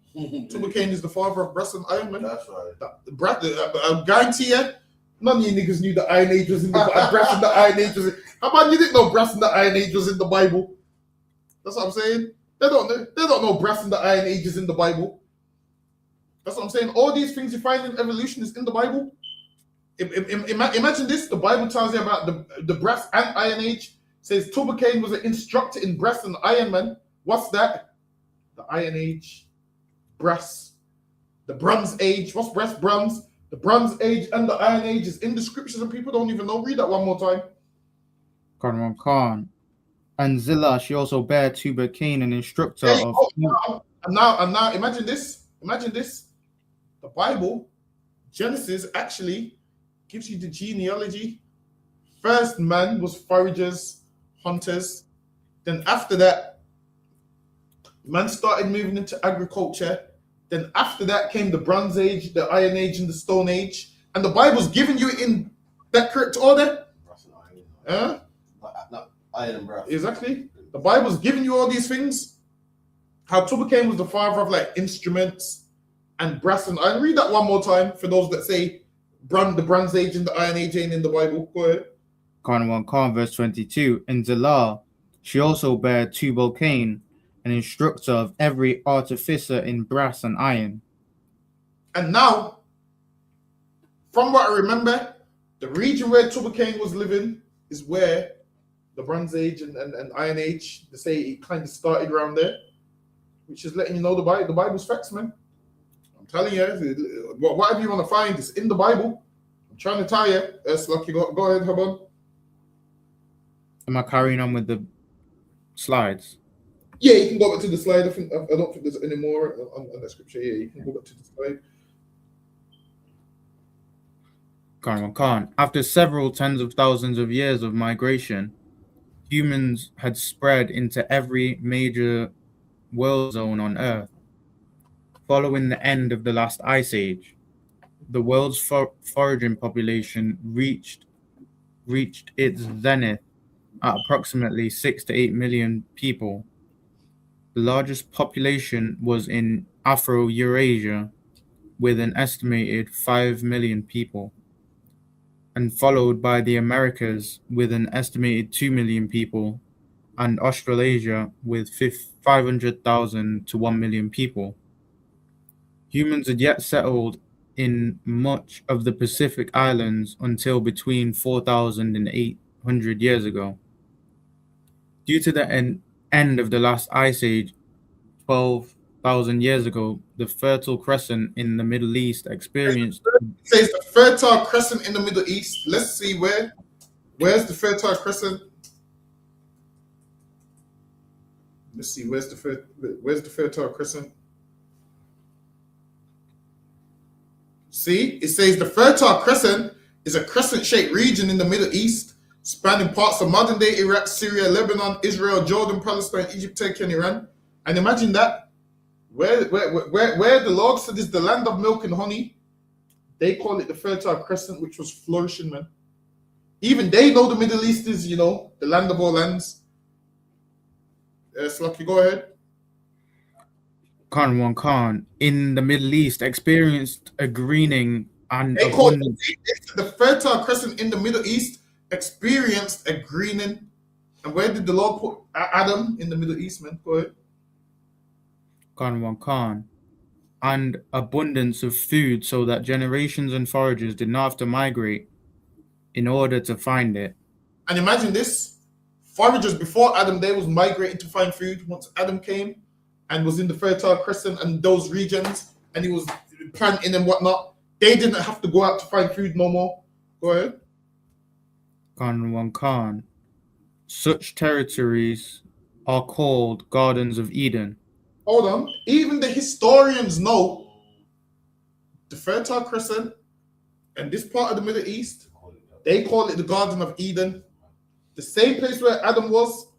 Tubal-Cain is the father of brass and iron, man. That's right. I guarantee you, none of you niggas knew the Iron Age was in the brass and the Iron Age was in. How about you didn't know brass and the Iron Age was in the Bible? That's what I'm saying. They don't know brass and the Iron Age is in the Bible. That's what I'm saying. All these things you find in evolution is in the Bible. Imagine this. The Bible tells you about the brass and Iron Age. It says Tubal-Cain was an instructor in brass and iron, man. What's that? The Iron Age, brass, the Bronze Age. What's brass, bronze? The Bronze Age and the Iron Age is in the scriptures and people don't even know. Read that one more time. Khan. And Zillah, she also bare Tubal-Cain, an instructor of... And now, imagine this. The Bible, Genesis, actually gives you the genealogy. First man was foragers, hunters. Then after that, man started moving into agriculture. Then after that came the Bronze Age, the Iron Age, and the Stone Age. And the Bible's giving you in that correct order. Brass and iron. Not iron and brass. Exactly. The Bible's giving you all these things. How Tubal-Cain was the father of like instruments and brass and iron. Read that one more time for those that say the Bronze Age and the Iron Age ain't in the Bible. Go ahead. Khan, verse 22. And Zillah, she also bare Tubal-Cain, an instructor of every artificer in brass and iron. And now, from what I remember, the region where Tubal-Cain was living is where the Bronze Age and Iron Age, they say it kind of started around there, which is letting you know the Bible's facts, man. I'm telling you, whatever you want to find is in the Bible. I'm trying to tell you. That's lucky. Go ahead, Haban. Am I carrying on with the slides? Yeah, you can go back to the slide. I don't think there's any more on that scripture. Yeah, you can go back to the slide. Khan. After several tens of thousands of years of migration, humans had spread into every major world zone on Earth. Following the end of the last ice age, the world's foraging population reached its zenith at approximately 6 to 8 million people. The largest population was in Afro-Eurasia, with an estimated 5 million people, and followed by the Americas with an estimated 2 million people, and Australasia with 500,000 to 1 million people. Humans had yet settled in much of the Pacific Islands until between 4,000 and 800 years ago. Due to the end of the last ice age 12,000 years ago, the Fertile Crescent in the Middle East experienced... It says the Fertile Crescent in the Middle East. Let's see where's the Fertile Crescent? Let's see, where's the Fertile Crescent? See, it says the Fertile Crescent is a crescent-shaped region in the Middle East, spanning parts of modern-day Iraq, Syria, Lebanon, Israel, Jordan, Palestine, Egypt, Turkey, and Iran. And imagine that, where the Lord said is the land of milk and honey, They call it the Fertile Crescent, which was flourishing, man. Even they know the Middle East is, you know, the land of all lands. Slucky, go ahead. Khan in the Middle East experienced a greening and They call abundance. the Fertile Crescent in the Middle East experienced a greening. And where did the Lord put Adam in the Middle East, man? Go ahead. Khan, and abundance of food so that generations and foragers did not have to migrate in order to find it. And imagine this, foragers before Adam, they was migrating to find food. Once Adam came and was in the Fertile Crescent and those regions, and he was planting and whatnot, they didn't have to go out to find food no more. Go ahead. Khan. Such territories are called Gardens of Eden. Hold on. Even the historians know the Fertile Crescent and this part of the Middle East, they call it the Garden of Eden. The same place where Adam was,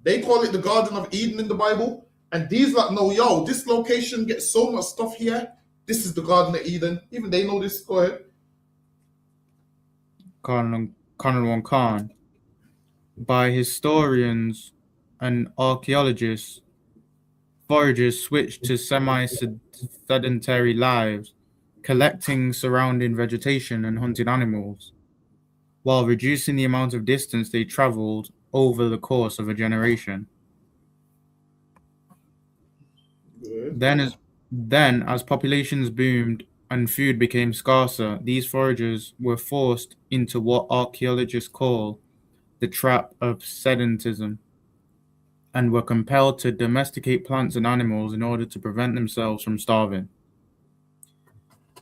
they call it the Garden of Eden in the Bible. And these like, no, yo, this location gets so much stuff here. This is the Garden of Eden. Even they know this. Go ahead. Khan. By historians and archaeologists, foragers switched to semi-sedentary lives, collecting surrounding vegetation and hunting animals, while reducing the amount of distance they traveled over the course of a generation. Then, as populations boomed and food became scarcer, these foragers were forced into what archaeologists call the trap of sedentism, and were compelled to domesticate plants and animals in order to prevent themselves from starving.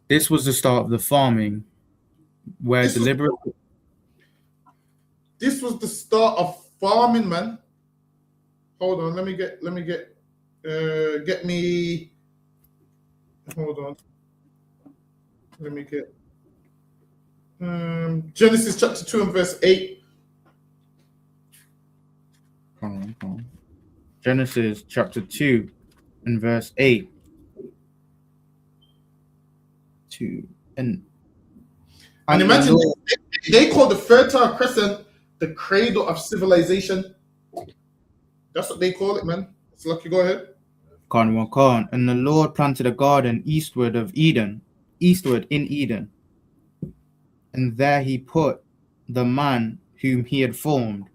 This was the start of the farming, where This was the start of farming, man. Hold on, let me get hold on. Let me get Genesis chapter 2 and verse 8. Genesis chapter 2 and verse 8. 2 and imagine they call the Fertile Crescent the cradle of civilization. That's what they call it, man. It's lucky. Go ahead. Khan. And the Lord planted a garden eastward in Eden. And there he put the man whom he had formed.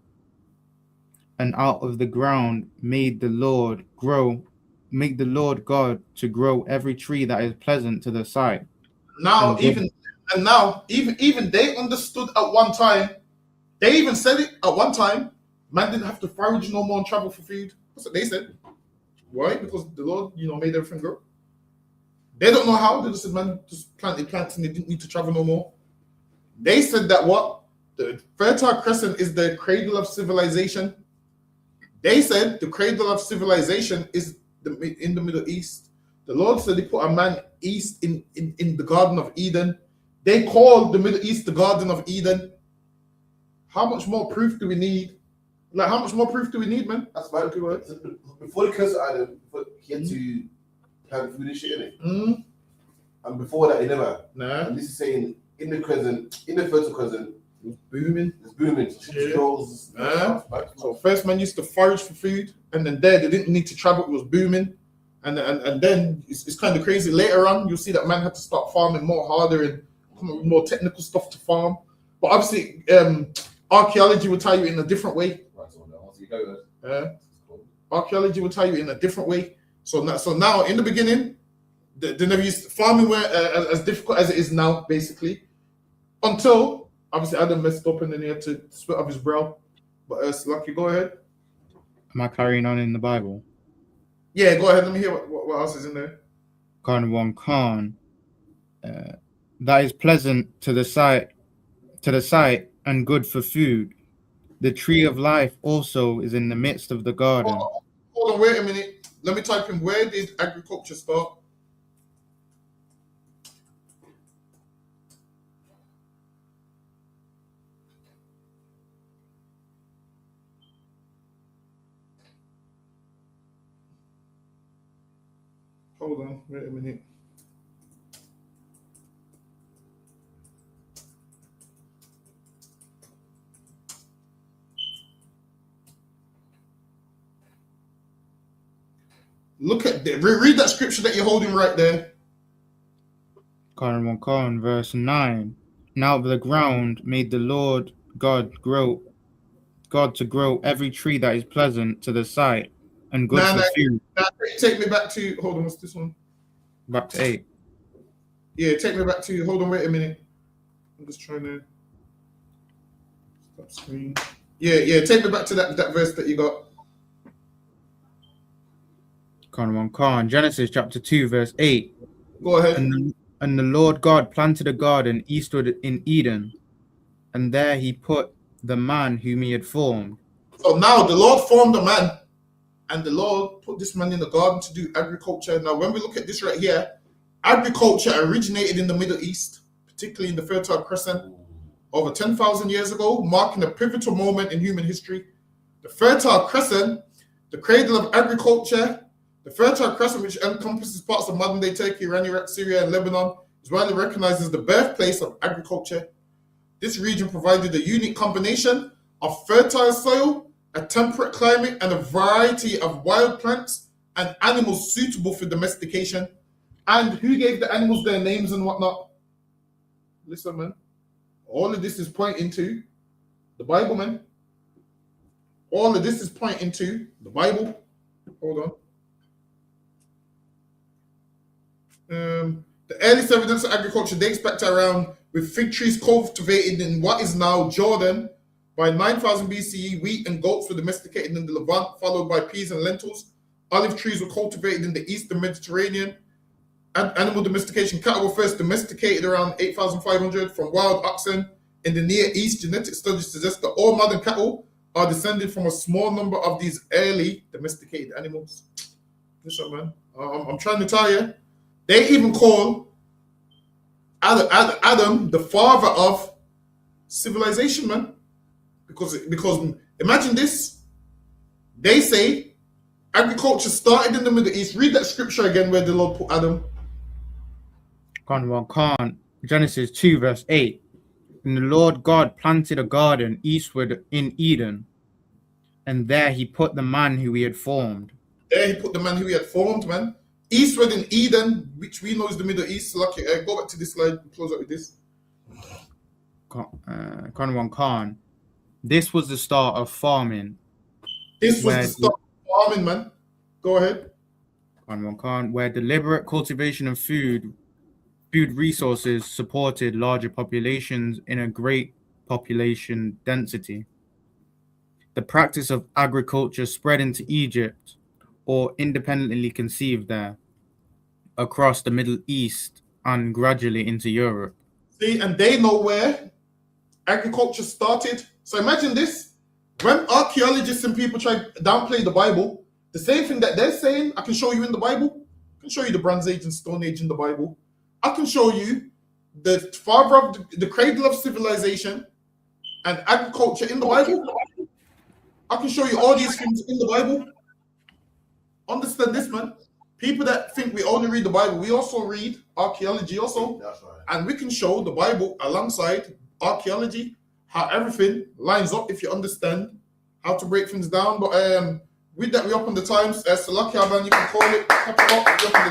And out of the ground made the Lord God to grow every tree that is pleasant to the sight. Now even they understood at one time. They even said it at one time. Man didn't have to forage no more and travel for food. That's what they said. Why? Because the Lord, made everything grow. They don't know how. They just said, man, just planted plants and they didn't need to travel no more. They said that what? The Fertile Crescent is the cradle of civilization. They said the cradle of civilization is in the Middle East. The Lord said he put a man east in the Garden of Eden. They called the Middle East the Garden of Eden. How much more proof do we need? Like, how much more proof do we need, man? That's my word. Before the curse of Adam, he had to plant food and shit in it. And before that, he never. Nah. And this is saying in the Fertile Crescent, it's booming. Yeah. So first man used to forage for food, and then they didn't need to travel. It was booming, and then it's kind of crazy. Later on, you'll see that man had to start farming more harder and come up with more technical stuff to farm. But obviously, archaeology will tell you in a different way. Archaeology will tell you in a different way. So now in the beginning, they never used farming were as difficult as it is now, basically, until obviously Adam messed up and then he had to spit up his brow. But Lucky, go ahead. Am I carrying on in the Bible? Yeah, go ahead. Let me hear what else is in there. Khan. That is pleasant to the sight and good for food. The tree of life also is in the midst of the garden. Hold on, wait a minute. Let me type in, where did agriculture start? Hold on, wait a minute. Look at read that scripture that you're holding right there. Quran, verse 9. Now of the ground made the Lord God to grow every tree that is pleasant to the sight and good for food. Take me back to, hold on, what's this one? Back to 8. Yeah, take me back to, hold on, wait a minute. I'm just trying to stop screen. Yeah, take me back to that verse that you got. Quran, Genesis chapter 2, verse 8. Go ahead. And the Lord God planted a garden eastward in Eden, and there he put the man whom he had formed. So now the Lord formed a man, and the Lord put this man in the garden to do agriculture. Now, when we look at this right here, agriculture originated in the Middle East, particularly in the Fertile Crescent, over 10,000 years ago, marking a pivotal moment in human history. The Fertile Crescent, the cradle of agriculture, the Fertile Crescent, which encompasses parts of modern-day Turkey, Iran, Iraq, Syria, and Lebanon, is widely recognized as the birthplace of agriculture. This region provided a unique combination of fertile soil, a temperate climate, and a variety of wild plants and animals suitable for domestication. And who gave the animals their names and whatnot? Listen, man. All of this is pointing to the Bible, man. All of this is pointing to the Bible. Hold on. The earliest evidence of agriculture dates back to around with fig trees cultivated in what is now Jordan. By 9000 BCE, wheat and goats were domesticated in the Levant, followed by peas and lentils. Olive trees were cultivated in the eastern Mediterranean. Animal domestication, cattle were first domesticated around 8500 from wild oxen in the Near East. Genetic studies suggest that all modern cattle are descended from a small number of these early domesticated animals. Listen, man, I'm trying to tell you, they even call Adam the father of civilization, man. Because imagine this. They say agriculture started in the Middle East. Read that scripture again where the Lord put Adam. Genesis 2, verse 8. And the Lord God planted a garden eastward in Eden, and there he put the man who he had formed. There he put the man who he had formed, man. Eastward in Eden, which we know is the Middle East. So go back to this slide and close up with this. This was the start of farming. This was the start of farming, man. Go ahead. Where deliberate cultivation of food resources supported larger populations in a great population density. The practice of agriculture spread into Egypt or independently conceived there, across the Middle East and gradually into Europe. See, and they know where agriculture started. So imagine this. When archaeologists and people try to downplay the Bible, the same thing that they're saying, I can show you in the Bible. I can show you the Bronze Age and Stone Age in the Bible. I can show you the father of the cradle of civilization and agriculture in the Bible. I can show you all these things in the Bible. Understand this, man. People that think we only read the Bible, we also read archaeology also. That's right. And we can show the Bible alongside archaeology, how everything lines up if you understand how to break things down. But with that, we open the times. Salakia, man, you can call it. We open the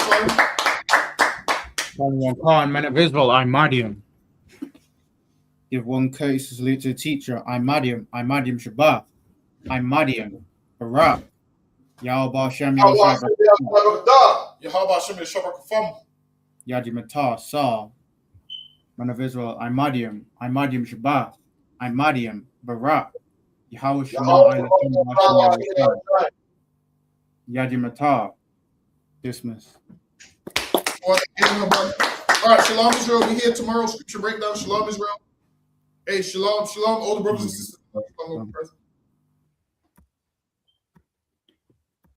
time. Man of Israel, I'm Madiam. Give one courteous salute to the teacher. I'm Madiam Shabbat. I'm Madiam Barak. Yahweh Shem Yahweh Yadi Matah Saul. Man of Israel, I'm Madiam Shabbat. I'm Madiam Barak. Yahweh Shema Yadi Matah. Dismiss. All right, Shalom Israel. We're here tomorrow. Scripture breakdown. Shalom Israel. Hey, shalom, all the brothers and sisters.